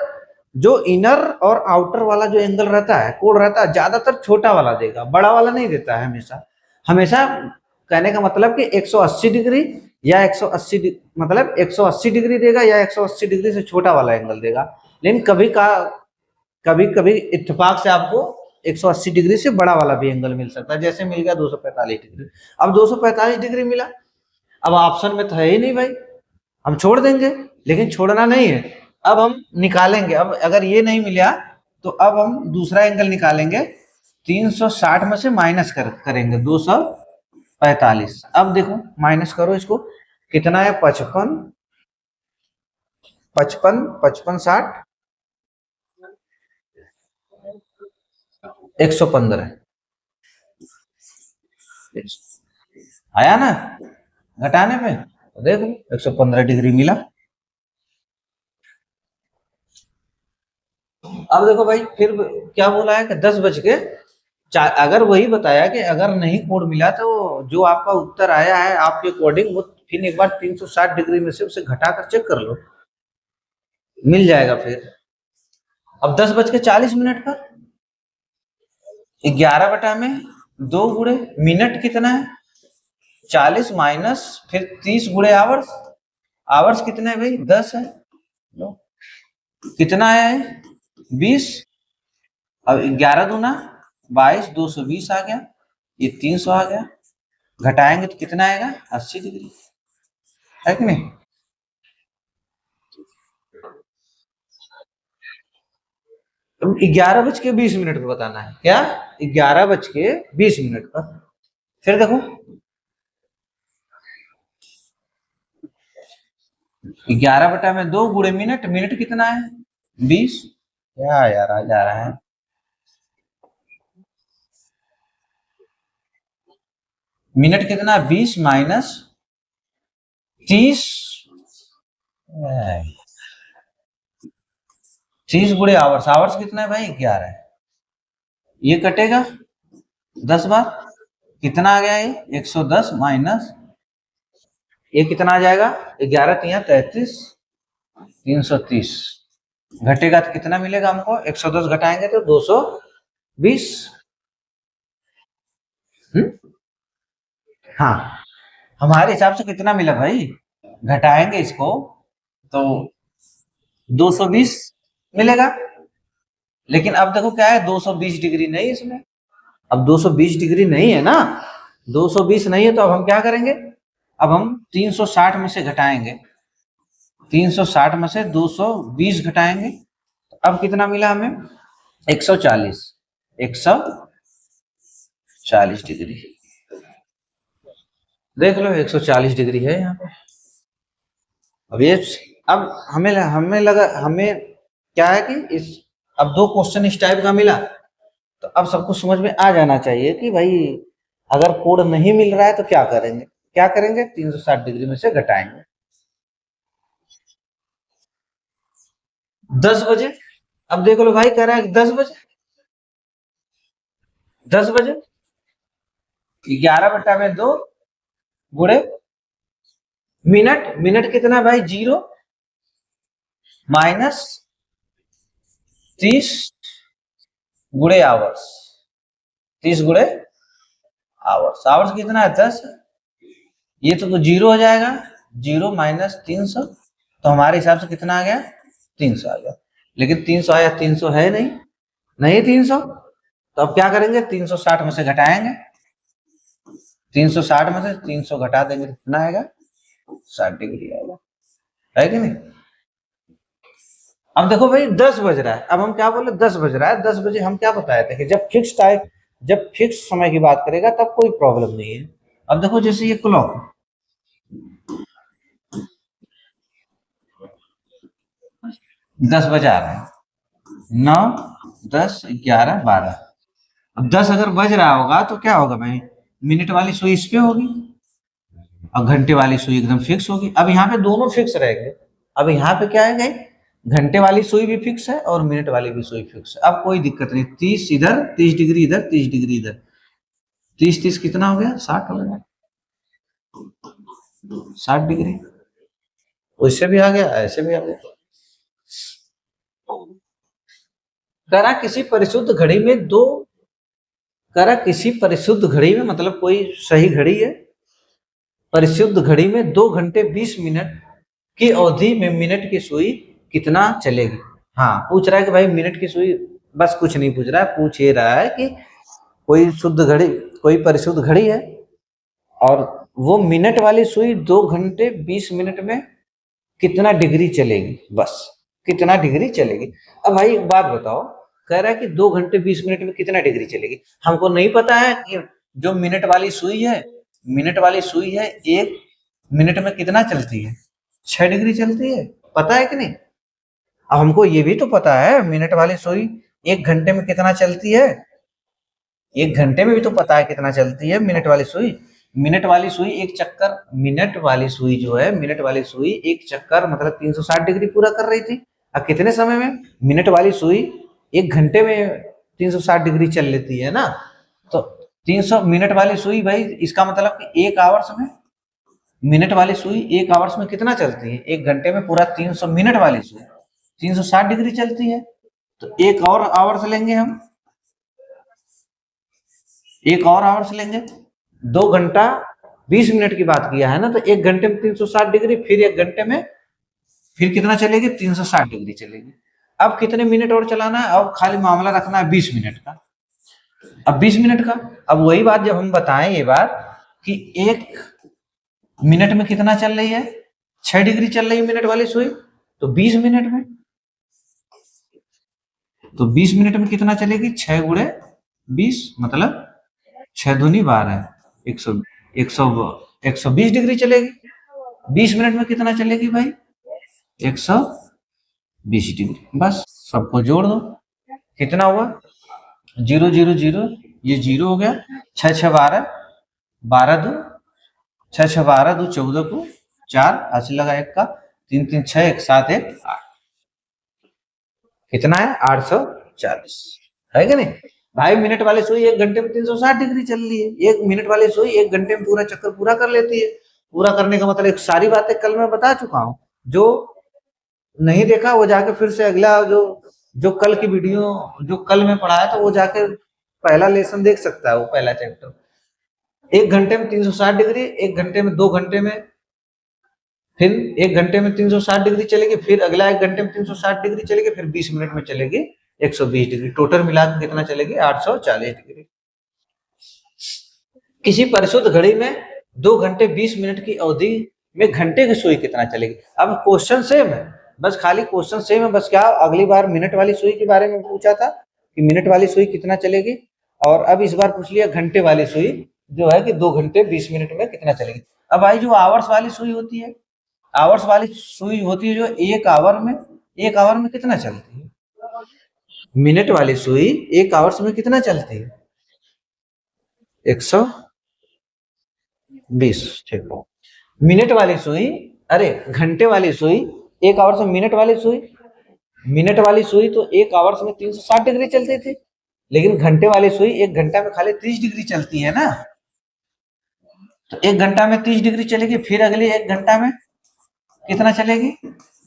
जो इनर और आउटर वाला जो एंगल रहता है, कोण रहता है, ज्यादातर छोटा वाला देगा, बड़ा वाला नहीं देता है हमेशा। हमेशा कहने का मतलब कि 180 डिग्री या 180 मतलब 180 डिग्री देगा या 180 डिग्री से छोटा वाला एंगल देगा। लेकिन कभी कभी इत्तेफाक से आपको 180 डिग्री से बड़ा वाला भी एंगल मिल सकता है, जैसे मिल गया 245 डिग्री। अब 245 डिग्री मिला, अब ऑप्शन में तो है ही नहीं भाई, हम छोड़ देंगे। लेकिन छोड़ना नहीं है, अब हम निकालेंगे। अब अगर ये नहीं मिला तो अब हम दूसरा एंगल निकालेंगे। 360 में से माइनस करेंगे 245। अब देखो माइनस करो इसको, कितना है? 55 55 55 60 115 आया ना घटाने पे? तो देखो 115 डिग्री मिला। अब देखो भाई, फिर क्या बोला है कि 10 बज के अगर वही बताया कि अगर नहीं कोण मिला तो जो आपका उत्तर आया है आपके अकॉर्डिंग, वो फिर एक बार 360 डिग्री में से उसे घटा कर चेक कर लो, मिल जाएगा फिर। अब 10:40 पर 11/2 गुणे मिनट कितना है? 40 माइनस फिर 30 गुणे आवर्स, आवर्स कितना है भाई? 10 है। लो कितना आया है? 20। अब 11 दूना 22, 220 आ गया, ये 300 आ गया। घटाएंगे तो कितना आएगा? 80 डिग्री, है कि नहीं? 11:20 पर बताना है क्या? 11:20 पर। फिर देखो 11/2 गुणे मिनट, मिनट कितना है? 20। क्या यार आ जा रहा है? मिनट कितना? 20 माइनस 30, 30 गुणे आवर्स, आवर्स कितना है भाई? 11 है। ये कटेगा 10 बार, कितना आ गया? ये 110 माइनस ये कितना आ जाएगा? 11×3 = 33, 330। घटेगा तो कितना मिलेगा हमको? 110 घटाएंगे तो 220। हाँ, हमारे हिसाब से कितना मिला भाई, घटाएंगे इसको तो 220 मिलेगा। लेकिन अब देखो क्या है, 220 डिग्री नहीं इसमें, अब 220 डिग्री नहीं है ना, 220 नहीं है, तो अब हम क्या करेंगे, अब हम 360 में से घटाएंगे, 360 में से 220 घटाएंगे, तो अब कितना मिला हमें, 140, 140 डिग्री। देख लो 140 डिग्री है यहाँ पे। अब ये, अब हमें हमें लगा, हमें क्या है कि इस, अब दो क्वेश्चन इस टाइप का मिला, तो अब सबको समझ में आ जाना चाहिए कि भाई अगर कोड नहीं मिल रहा है तो क्या करेंगे, क्या करेंगे, 360 डिग्री में से घटाएंगे। 10 बजे, अब देख लो भाई कह रहा है 10 बजे, 10 बजे 11/2 गुणे मिनट, मिनट कितना भाई, 0 माइनस 30 गुणे आवर्स, 30 गुणे आवर्स, आवर्स कितना है 10, ये तो 0 हो जाएगा, 0 माइनस 300, तो हमारे हिसाब से कितना आ गया, 300 आ गया। लेकिन 300 आया, 300 है नहीं, नहीं 300, तो अब क्या करेंगे, 360 में से घटाएंगे, 360 में से 300 घटा देंगे, कितना आएगा, 60 डिग्री आएगा, है कि नहीं। अब देखो भाई 10 बज रहा है, अब हम क्या बोले, 10 बज रहा है, 10 बजे हम क्या बताए थे कि जब फिक्स टाइम, जब फिक्स समय की बात करेगा तब कोई प्रॉब्लम नहीं है। अब देखो जैसे ये क्लॉक 10 बजा रहा है, 9, 10, 11, 12, अब 10 अगर बज रहा होगा तो क्या होगा भाई, मिनट वाली सुई इस पे होगी और घंटे वाली सुई एकदम फिक्स होगी। अब यहाँ पे दोनों फिक्स रहेंगे, अब यहाँ पे क्या है गई, घंटे वाली सुई भी फिक्स है और मिनट वाली भी सुई फिक्स है, अब कोई दिक्कत नहीं, 30 इधर, 30 डिग्री इधर, 30 डिग्री इधर, 30 30 कितना हो गया, 60 हो गया, 60 डिग्री, उससे भी आ गया, ऐसे भी आ गया। करा किसी परिशुद्ध घड़ी में दो, करा किसी परिशुद्ध घड़ी में, मतलब कोई सही घड़ी है, परिशुद्ध घड़ी में 2 घंटे 20 मिनट की अवधि में मिनट की सुई कितना चलेगी। हाँ, पूछ रहा है कि भाई मिनट की सुई, बस कुछ नहीं पूछ रहा है, पूछ ये रहा है कि कोई शुद्ध घड़ी, कोई परिशुद्ध घड़ी है और वो मिनट वाली सुई 2 घंटे 20 मिनट में कितना डिग्री चलेगी, बस कितना डिग्री चलेगी। अब भाई एक बात बताओ, कह रहा है कि 2 घंटे 20 मिनट में कितना डिग्री चलेगी, हमको नहीं पता है कि जो मिनट वाली सुई है, मिनट वाली सुई है, 1 मिनट में कितना चलती है, 6 डिग्री चलती है, पता है कि नहीं। अब हमको ये भी तो पता है मिनट वाली सुई 1 घंटे में कितना चलती है, 1 घंटे में भी तो पता है कितना चलती है मिनट वाली सुई। मिनट वाली सुई एक चक्कर, मिनट वाली सुई जो है, मिनट वाली सुई एक चक्कर मतलब 360 डिग्री पूरा कर रही थी। अब कितने समय में, मिनट वाली सुई 1 घंटे में 360 डिग्री चल लेती है ना, तो 300 मिनट वाली सुई भाई, इसका मतलब कि 1 आवर्स में, मिनट वाली सुई 1 आवर्स में कितना चलती है, 1 घंटे में पूरा 300 मिनट वाली सुई 360 डिग्री चलती है, तो एक और आवर्स लेंगे हम, एक और आवर्स लेंगे, 2 घंटा 20 मिनट की बात किया है ना, तो 1 घंटे में 360 डिग्री, फिर 1 घंटे में फिर कितना चलेगी, 360 डिग्री चलेगी। अब कितने मिनट और चलाना है, अब खाली मामला रखना है 20 मिनट का। अब 20 मिनट का, अब वही बात जब हम बताएं ये बात कि 1 मिनट में कितना चल रही है, 6 डिग्री चल रही है मिनट वाली सुई, तो 20 मिनट में, तो 20 मिनट में कितना चलेगी, 6 गुणे 20 मतलब 6 दूनी 12, 100, 100, 120 डिग्री चलेगी। 20 मिनट में कितना चलेगी भाई, 120 डिग्री, बस सबको जोड़ दो, कितना हुआ, 0 0 0, ये 0 हो गया, 6 6 12, 12 2, 6 6 12 2 14 को 4, हासिल लगा 1 का, 3 3 6, 1 7 1 8, कितना है 840, है कि नहीं भाई। मिनट वाली सुई 1 घंटे में 360 डिग्री चल रही है, 1 मिनट वाली सुई 1 घंटे में पूरा चक्कर पूरा कर लेती है। पूरा करने का मतलब एक सारी बातें कल मैं बता चुका हूँ, जो नहीं देखा वो जाके फिर से अगला जो जो कल की वीडियो जो कल में पढ़ाया था वो जाके पहला लेसन देख सकता है, वो पहला चैप्टर। एक घंटे में 360 डिग्री, एक घंटे में 2 घंटे में, फिर एक घंटे में 360 डिग्री चलेगी, फिर अगला एक घंटे में 360 डिग्री चलेगी, फिर 20 मिनट में चलेगी 120 डिग्री। टोटल मिला के कितना चलेगी? 840 डिग्री। किसी परिशुद्ध घड़ी में 2 घंटे 20 मिनट की अवधि में घंटे की सुई कितना चलेगी? अब क्वेश्चन सेम है, बस खाली क्वेश्चन सेम है, बस क्या अगली बार मिनट वाली सुई के बारे में पूछा था कि मिनट वाली सुई कितना चलेगी, और अब इस बार पूछ लिया घंटे वाली सुई जो है कि 2 घंटे 20 मिनट में कितना चलेगी। अब भाई जो आवर्स वाली सुई होती है, आवर्स वाली सुई होती है जो एक आवर में कितना चलती है? मिनट वाली सुई एक आवर्स में कितना चलती है? 120। ठीक है। मिनट वाली सुई, अरे घंटे वाली सुई एक आवर्स में, मिनट वाली सुई तो एक आवर्स में 360 डिग्री चलती थी, लेकिन घंटे वाली सुई एक घंटा में खाली 30 डिग्री चलती है ना। तो एक घंटा में 30 डिग्री चलेगी, फिर अगले एक घंटा में कितना चलेगी?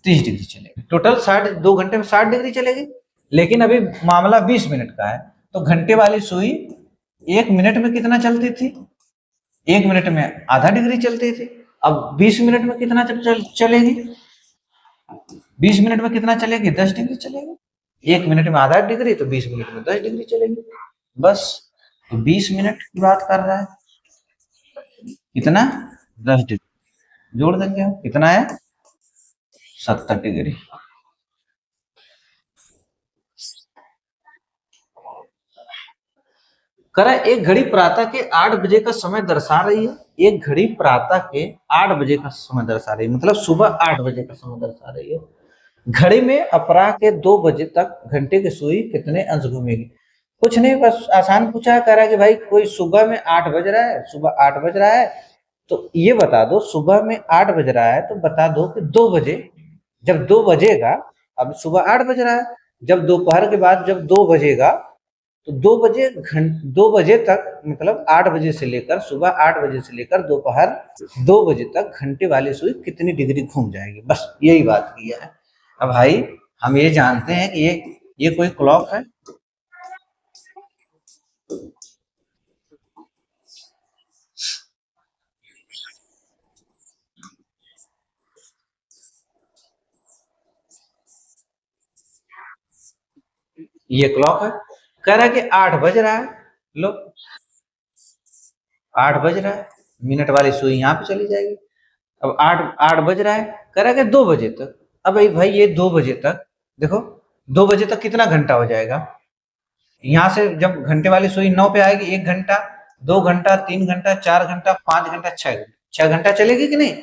30 डिग्री चलेगी। टोटल 2 घंटे में 60 डिग्री चलेगी। लेकिन अभी मामला 20 मिनट का है, तो घंटे वाली सुई 1 मिनट में कितना चलती थी? 1 मिनट में आधा डिग्री चलती थी। अब 20 मिनट में कितना चलेगी? 20 मिनट में कितना चलेगी? 10 डिग्री चलेगी। 1 मिनट में आधा डिग्री, तो 20 मिनट में 10 डिग्री चलेगी। बस, तो 20 मिनट की बात कर रहा है। कितना? 10 डिग्री जोड़ देंगे हम, कितना है? 70 डिग्री। करा एक घड़ी प्रातः के 8 बजे का समय दर्शा रही है। एक घड़ी प्रातः के 8 बजे का समय दर्शा रही है, मतलब सुबह 8 बजे का समय दर्शा रही है। घड़ी में अपराह के 2 बजे तक घंटे की सुई कितने अंश घूमेगी? कुछ नहीं, बस आसान पूछा है। कह रहा है कि भाई कोई सुबह में 8 बज रहा है, सुबह 8 बज रहा है, तो ये बता दो सुबह में 8 बज रहा है, तो बता दो कि 2 बजे, जब 2 बजेगा, अब सुबह 8 बज रहा है, जब दोपहर के बाद जब 2 बजेगा, तो 2 बजे तक, मतलब 8 बजे से लेकर, सुबह 8 बजे से लेकर दोपहर 2 बजे तक घंटे वाली सुई कितनी डिग्री घूम जाएगी? बस यही बात किया है। अब भाई हम ये जानते हैं कि ये कोई क्लॉक है? ये क्लॉक है। कह रहा है कि 8 बज रहा है। लो, 8 बज रहा है, मिनट वाली सुई यहाँ पे चली जाएगी। अब आठ आठ बज रहा है, कह रहा है कि 2 बजे तक। अब भाई ये 2 बजे तक, देखो 2 बजे तक कितना घंटा हो जाएगा? यहाँ से जब घंटे वाली सुई 9 पे आएगी, 1 घंटा, 2 घंटा, 3 घंटा, 4 घंटा, 5 घंटा, 6 घंटा, 6 घंटा चलेगी कि नहीं?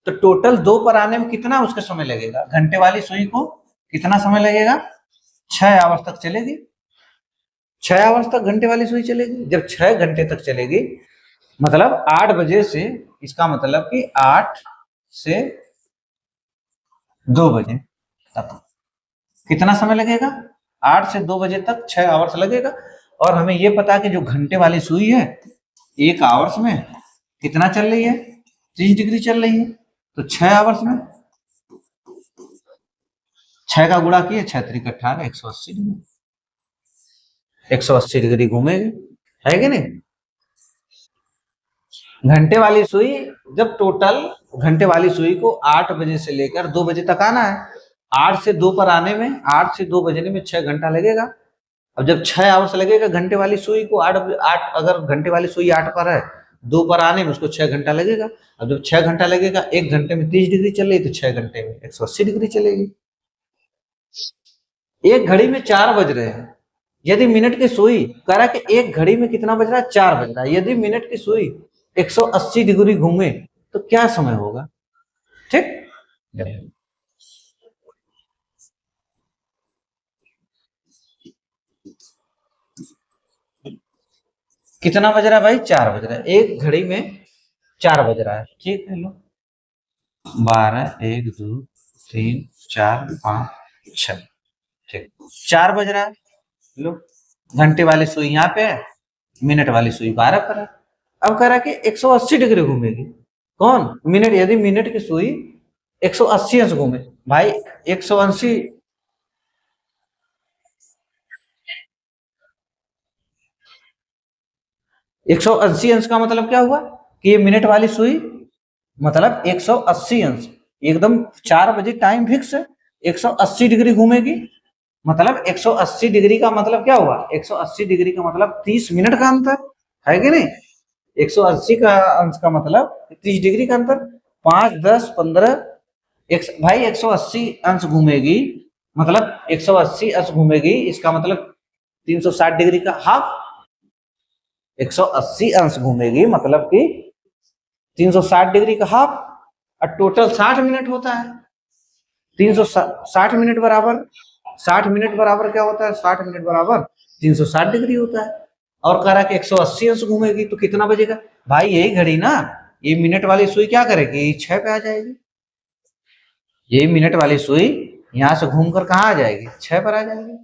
तो टोटल 2 पर आने में कितना उसका समय लगेगा? घंटे वाली सुई को कितना समय लगेगा? 6 आवर्स तक चलेगी। 6 आवर्स तक घंटे वाली सुई चलेगी। जब 6 घंटे तक चलेगी, मतलब 8 बजे से, इसका मतलब कि 8 से 2 बजे तक कितना समय लगेगा? 8 से 2 बजे तक 6 आवर्स लगेगा। और हमें ये पता है कि जो घंटे वाली सुई है, एक आवर्स में कितना चल रही है? 30 डिग्री चल रही है। तो 6 आवर्स में 6 का गुणा किए, 6 × 3 = 18, 180 डिग्री। 180 डिग्री घूमेगी, है कि नहीं? घंटे वाली सुई, जब टोटल घंटे वाली सुई को 8 बजे से लेकर 2 बजे तक आना है, 8 से 2 पर आने में, 8 से 2 बजने में 6 घंटा लगेगा। अब जब 6 आवर्स लगेगा घंटे वाली सुई को, 8 अगर घंटे वाली सुई 8 पर है, 2 पर आने में उसको 6 घंटा लगेगा। अब जब 6 घंटा लगेगा, 1 घंटे में 30 डिग्री चल रही, तो 6 घंटे में 180 डिग्री चलेगी। एक घड़ी में 4 बज रहे हैं, यदि मिनट की सुई, कह रहा है कि एक घड़ी में कितना बज रहा है? 4 बज रहा है। यदि मिनट की सुई 180 डिग्री घूमे, तो क्या समय होगा? ठीक। कितना बज रहा है भाई? 4 बज रहा है। एक घड़ी में 4 बज रहा है। ठीक है, लो 12, 1, 2, 3, 4, 5, 6। ठीक, 4 बज रहा है। लो, घंटे वाली सुई यहाँ पे है, मिनट वाली सुई 12 पर है। अब कह रहा है कि 180 डिग्री घूमेगी। कौन? मिनट। यदि मिनट की सुई 180 अंश घूमे, भाई 180, 180 अंश का मतलब क्या हुआ कि ये मिनट वाली सुई मतलब 180 अंश, एकदम 4 बजे टाइम फिक्स है, 180 डिग्री घूमेगी, मतलब 180 डिग्री का मतलब क्या हुआ, 180 डिग्री का मतलब 30 मिनट का अंतर है कि नहीं। 180 का अंश का मतलब 30 डिग्री का अंतर, 5 10 15 भाई 180 अंश घूमेगी, मतलब 180 अंश घूमेगी, इसका मतलब 360 डिग्री का हाफ, 180 अंश घूमेगी मतलब कि 360 डिग्री का हाफ, और टोटल 60 मिनट होता है। 360 मिनट बराबर, 60 मिनट बराबर क्या होता है, 60 मिनट बराबर 360 डिग्री होता है। और कह रहा है कि 180 अंश घूमेगी तो कितना बजेगा, भाई यही घड़ी ना, ये मिनट वाली सुई क्या करेगी, 6 पे आ जाएगी। ये मिनट वाली सुई यहाँ से घूमकर कहाँ आ जाएगी, 6 पर आ जाएगी।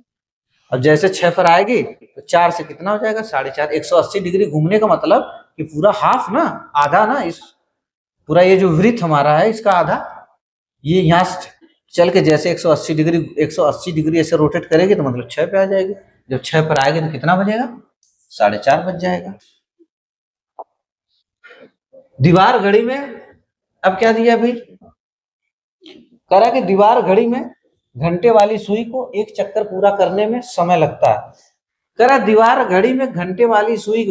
और जैसे 6 पर आएगी तो 4 से कितना हो जाएगा, 4.5, 180 डिग्री घूमने का मतलब कि पूरा हाफ ना, आधा ना, इस पूरा ये जो वृत्त हमारा है इसका आधा, ये यहाँ से चल के जैसे 180 डिग्री, 180 डिग्री ऐसे रोटेट करेगी तो मतलब 6 पे आ जाएगी। जब 6 पर आएगी तो कितना बजेगा, 4.5 बज जाएगा। दीवार घड़ी में अब क्या दिया अभी, करा कि दीवार घड़ी में घंटे वाली सुई को एक चक्कर पूरा करने में समय लगता है। करा दीवार घड़ी में घंटे वाली सुई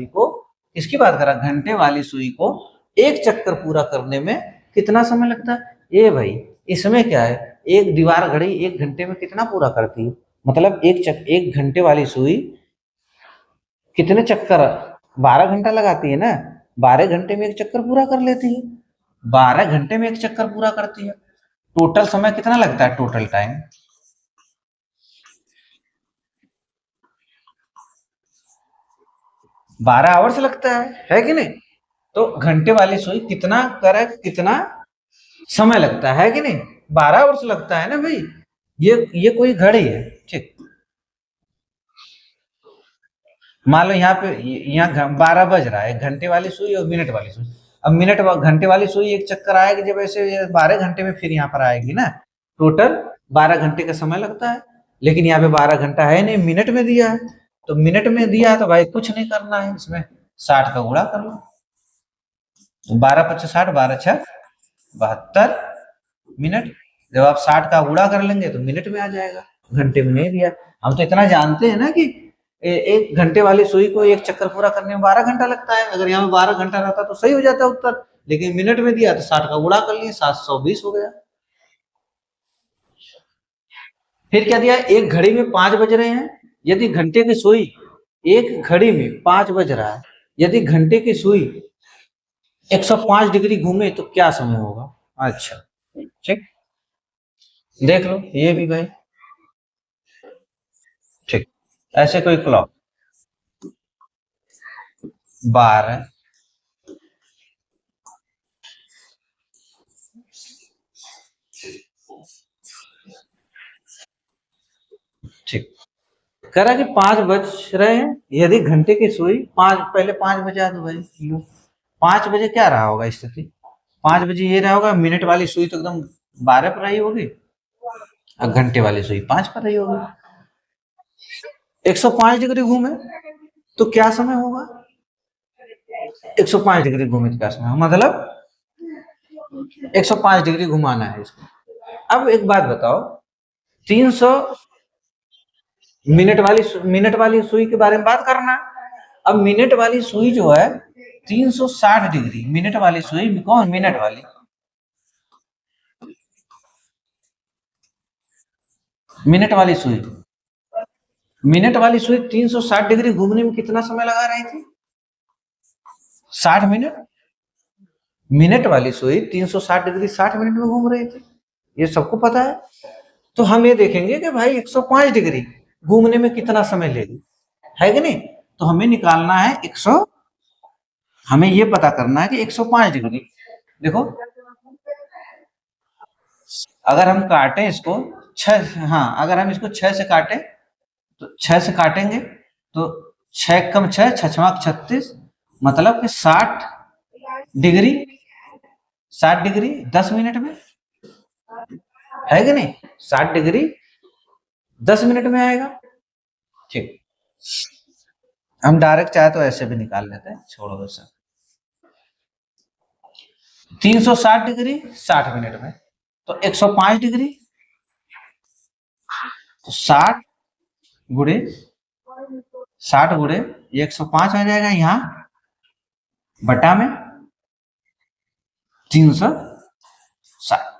को किसकी बात करा, घंटे वाली सुई को एक चक्कर पूरा करने में कितना समय लगता है। ये भाई इसमें क्या है, एक दीवार घड़ी 1 घंटे में कितना पूरा करती है, मतलब एक घंटे वाली सुई कितने चक्कर, 12 घंटा लगाती है ना, 12 घंटे में एक चक्कर पूरा कर लेती है, 12 घंटे में एक चक्कर पूरा करती है। टोटल समय कितना लगता है, टोटल टाइम 12 आवर्स लगता है कि नहीं। तो घंटे वाली सुई कितना करे, कितना समय लगता है कि नहीं, 12 आवर्स लगता है ना भाई। ये कोई घड़ी है, ठीक। मान लो यहाँ पे, यहाँ 12 बज रहा है, घंटे वाली सुई और मिनट वाली सुई। अब घंटे वाली सुई एक चक्कर आएगी जब ऐसे 12 घंटे में फिर यहाँ पर आएगी ना, टोटल 12 घंटे का समय लगता है। लेकिन यहाँ पे 12 घंटा है नहीं, मिनट में दिया है, तो मिनट में दिया है तो भाई कुछ नहीं करना है इसमें, 60 का गुणा कर लो, 12 × 5 = 60, 12×6 = 72 मिनट। जब आप 60 का गुणा कर लेंगे तो मिनट में आ जाएगा, घंटे में नहीं दिया। हम तो इतना जानते हैं ना कि एक घंटे वाली सुई को एक चक्कर पूरा करने में 12 घंटा लगता है, अगर यहाँ 12 घंटा रहता तो सही हो जाता उत्तर, लेकिन मिनट में दिया तो 60 का गुणा कर लिए, 720 हो गया। फिर क्या दिया, एक घड़ी में 5 बज रहे हैं, यदि घंटे की सुई, एक घड़ी में 5 बज रहा है, यदि घंटे की सुई 105 डिग्री घूमे तो क्या समय होगा। अच्छा ठीक, देख लो ये भी भाई, ठीक। ऐसे कोई क्लॉक 12, ठीक, कह रहा कि 5 बज रहे हैं, यदि घंटे की सुई 5, पहले 5 बजा दो भाई, लो 5 बजे क्या रहा होगा स्थिति, 5 बजे ये रहा होगा, मिनट वाली सुई तो एकदम 12 पर आई होगी, और घंटे वाली सुई 5 पर रही होगी। 105 डिग्री घूमे तो क्या समय होगा, 105 डिग्री घूमे तो क्या समय होगा, मतलब 105 डिग्री घुमाना है इसको। अब एक बात बताओ, 300 मिनट वाली सुई के बारे में बात करना। अब मिनट वाली सुई जो है 360 डिग्री, मिनट वाली सुई कौन, मिनट वाली सुई 360 डिग्री घूमने में कितना समय लगा रही थी, 60 मिनट। मिनट वाली सुई 360 डिग्री 60 मिनट में घूम रही थी, ये सबको पता है। तो हम ये देखेंगे कि भाई 105 डिग्री घूमने में कितना समय लेगी, है कि नहीं। तो हमें निकालना है 100, हमें ये पता करना है कि 105 डिग्री, देखो अगर हम काटें इसको 6, हाँ अगर हम इसको 6 से काटें तो 6 से काटेंगे तो 6 कम 6, 6×6 = 36, मतलब कि 60 डिग्री, 60 डिग्री 10 मिनट में, है कि नहीं, 60 डिग्री 10 मिनट में आएगा, ठीक। हम डायरेक्ट चाहे तो ऐसे भी निकाल लेते हैं, छोड़ो वैसे। 360 डिग्री 60 मिनट में, तो 105 डिग्री, तो 60 गुड़े 60 गुड़े 105 आ जाएगा यहाँ, बटा में 360।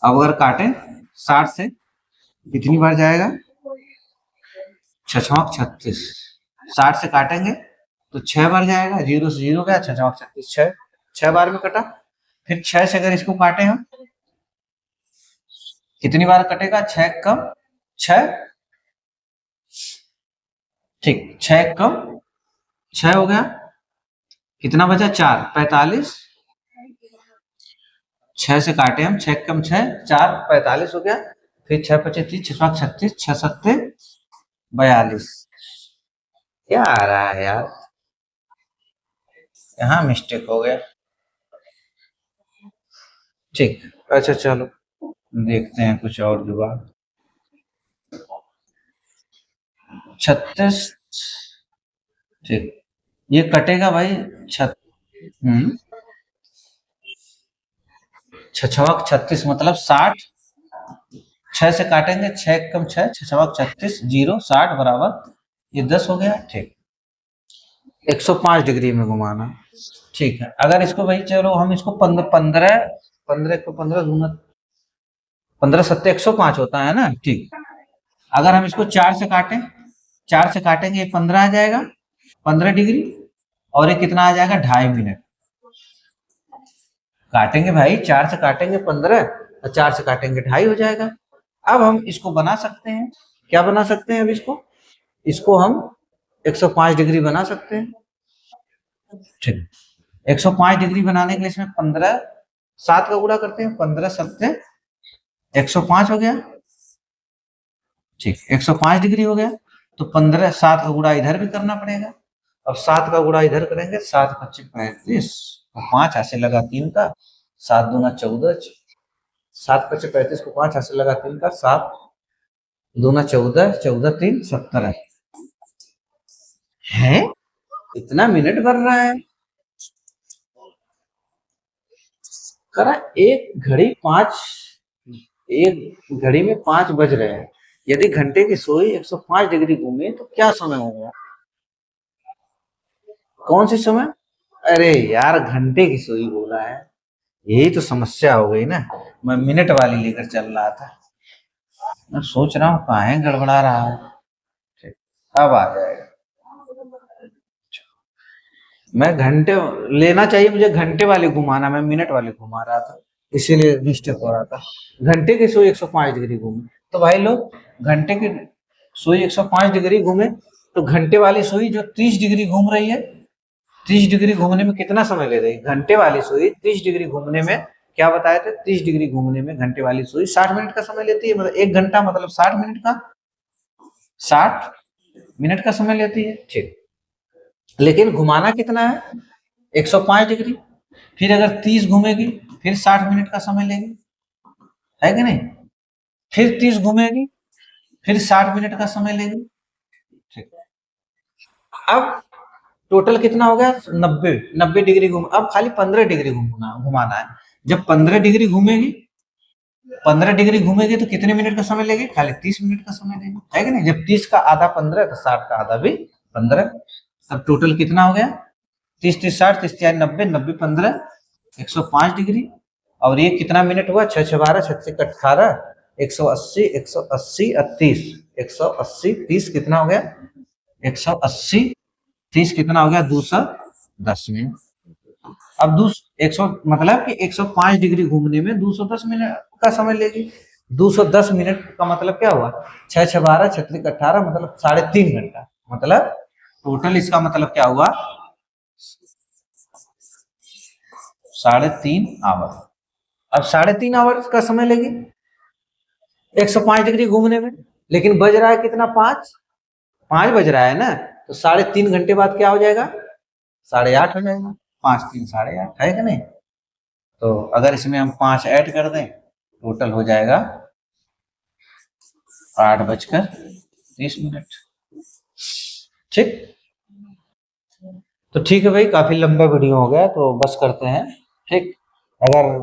अब अगर काटें 60 से कितनी बार जाएगा, 6×36, 60 से काटेंगे तो 6 बार जाएगा, 0 से 0 गया, 6×36 6, 6 बार में कटा। फिर 6 से अगर इसको काटे हम, कितनी बार कटेगा, 6 कम 6, ठीक, 6 कम 6 हो गया, कितना बचा, 4, 45, 6 से काटे हम, 6 कम 6, 4, 45 हो गया। फिर 6 पचे 30, 6×36, 6×7 42। क्या आ रहा है यार, यहाँ मिस्टेक हो गया। ठीक, अच्छा चलो देखते हैं कुछ और जुगाड़। 36, ठीक, ये कटेगा भाई, छत 6×36 मतलब 60, 6 से काटेंगे, 6 कम 6, 6×36, 0, 60 बराबर ये 10 हो गया। ठीक, 105 डिग्री में घुमाना। ठीक है, अगर इसको भाई चलो हम इसको 15 15 15 को 15 दूना 15 7 105 होता है ना। ठीक, अगर हम इसको 4 से काटें, 4 से काटेंगे ये 15 आ जाएगा, 15 डिग्री, और ये कितना आ जाएगा, 2.5 मिनट। काटेंगे भाई, 4 से काटेंगे 15 और 4 से काटेंगे 2.5 हो जाएगा। अब हम इसको बना सकते हैं, क्या बना सकते हैं, अब इसको हम 105 डिग्री बना सकते हैं। ठीक, 105 डिग्री बनाने के लिए इसमें 15 7 का गुणा करते हैं, 15 7 105 हो गया। ठीक, 105 डिग्री हो गया, तो 15 7 का गुणा इधर भी करना पड़ेगा। अब 7 का गुणा इधर करेंगे, 7×5 35, 5 ऐसे लगा 3 का, 7 दूना 14, 7×5 35 को 5 ऐसे लगा 3 का, 7 दूना 14, 14 3 17 है। इतना मिनट भर रहा है, करा एक घड़ी 5, एक घड़ी में 5 बज रहे हैं। यदि घंटे की सुई 105 डिग्री घूमे तो क्या समय होगा, कौन सी समय, अरे यार घंटे की सुई बोला है, यही तो समस्या हो गई ना। मैं मिनट वाली लेकर चल रहा था, मैं सोच रहा हूँ कहाँ है गड़बड़ा रहा है। ठीक, अब आ जाएगा। मैं घंटे लेना चाहिए, मुझे घंटे वाले घुमाना, मैं मिनट वाले घुमा रहा था, इसीलिए मिस्टेक हो रहा था। घंटे की सुई 105 डिग्री घूमे, तो भाई लोग घंटे की सुई 105 डिग्री घूमे, तो घंटे वाली सुई जो 30 डिग्री घूम रही है, 30 डिग्री घूमने में कितना समय ले रही है, घंटे वाली सुई 30 डिग्री घूमने में, क्या बताए थे, 30 डिग्री घूमने में घंटे वाली सुई 60 मिनट का समय लेती है, मतलब 1 घंटा मतलब 60 मिनट का, 60 मिनट का समय लेती है। ठीक, लेकिन घुमाना कितना है, 105 डिग्री, फिर अगर 30 घूमेगी फिर 60 मिनट का समय लेगी, है कि नहीं, फिर 30 घूमेगी फिर 60 मिनट का समय लेगी। ठीक, अब टोटल कितना हो गया, 90 डिग्री घूम, अब खाली 15 डिग्री घुमाना है। जब 15 डिग्री घूमेगी, 15 डिग्री घूमेगी तो कितने मिनट का समय लेगी, खाली 30 मिनट का समय लेगी, है कि नहीं। जब 30 का आधा 15 तो 60 का आधा भी 15। अब टोटल कितना हो गया, 30 30 60, 30 4 90, 90 15 105 डिग्री, और ये कितना मिनट हुआ, 6 6 12, 6 6 18, 180 180 30, 180 30 कितना हो गया, 180 30 कितना हो गया, 210 मिनट। अब 100 मतलब कि 105 डिग्री घूमने में 210 मिनट का समय लेगी। 210 मिनट का मतलब क्या हुआ, 6 6 12, 36 18 मतलब 3.5 घंटा, मतलब टोटल इसका मतलब क्या हुआ, 3.5 आवर। अब 3.5 आवर का समय लेगी 105 डिग्री घूमने में, लेकिन बज रहा है कितना, 5 5 बज रहा है ना, तो 3.5 घंटे बाद क्या हो जाएगा, 8:30 हो जाएगा, 5 3 8:30, है कि नहीं। तो अगर इसमें हम 5 ऐड कर दें, टोटल हो जाएगा 8:30 मिनट। ठीक। तो ठीक है भाई, काफी लंबा वीडियो हो गया तो बस करते हैं। ठीक। अगर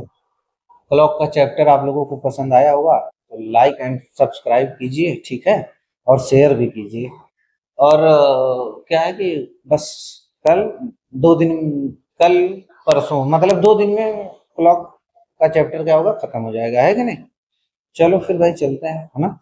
क्लॉक का चैप्टर आप लोगों को पसंद आया होगा तो लाइक एंड सब्सक्राइब कीजिए, ठीक है, और शेयर भी कीजिए। और क्या है कि बस कल 2 दिन, कल परसों मतलब 2 दिन में क्लॉक का चैप्टर क्या होगा, खत्म हो जाएगा, है कि नहीं। चलो फिर भाई चलते हैं, है ना।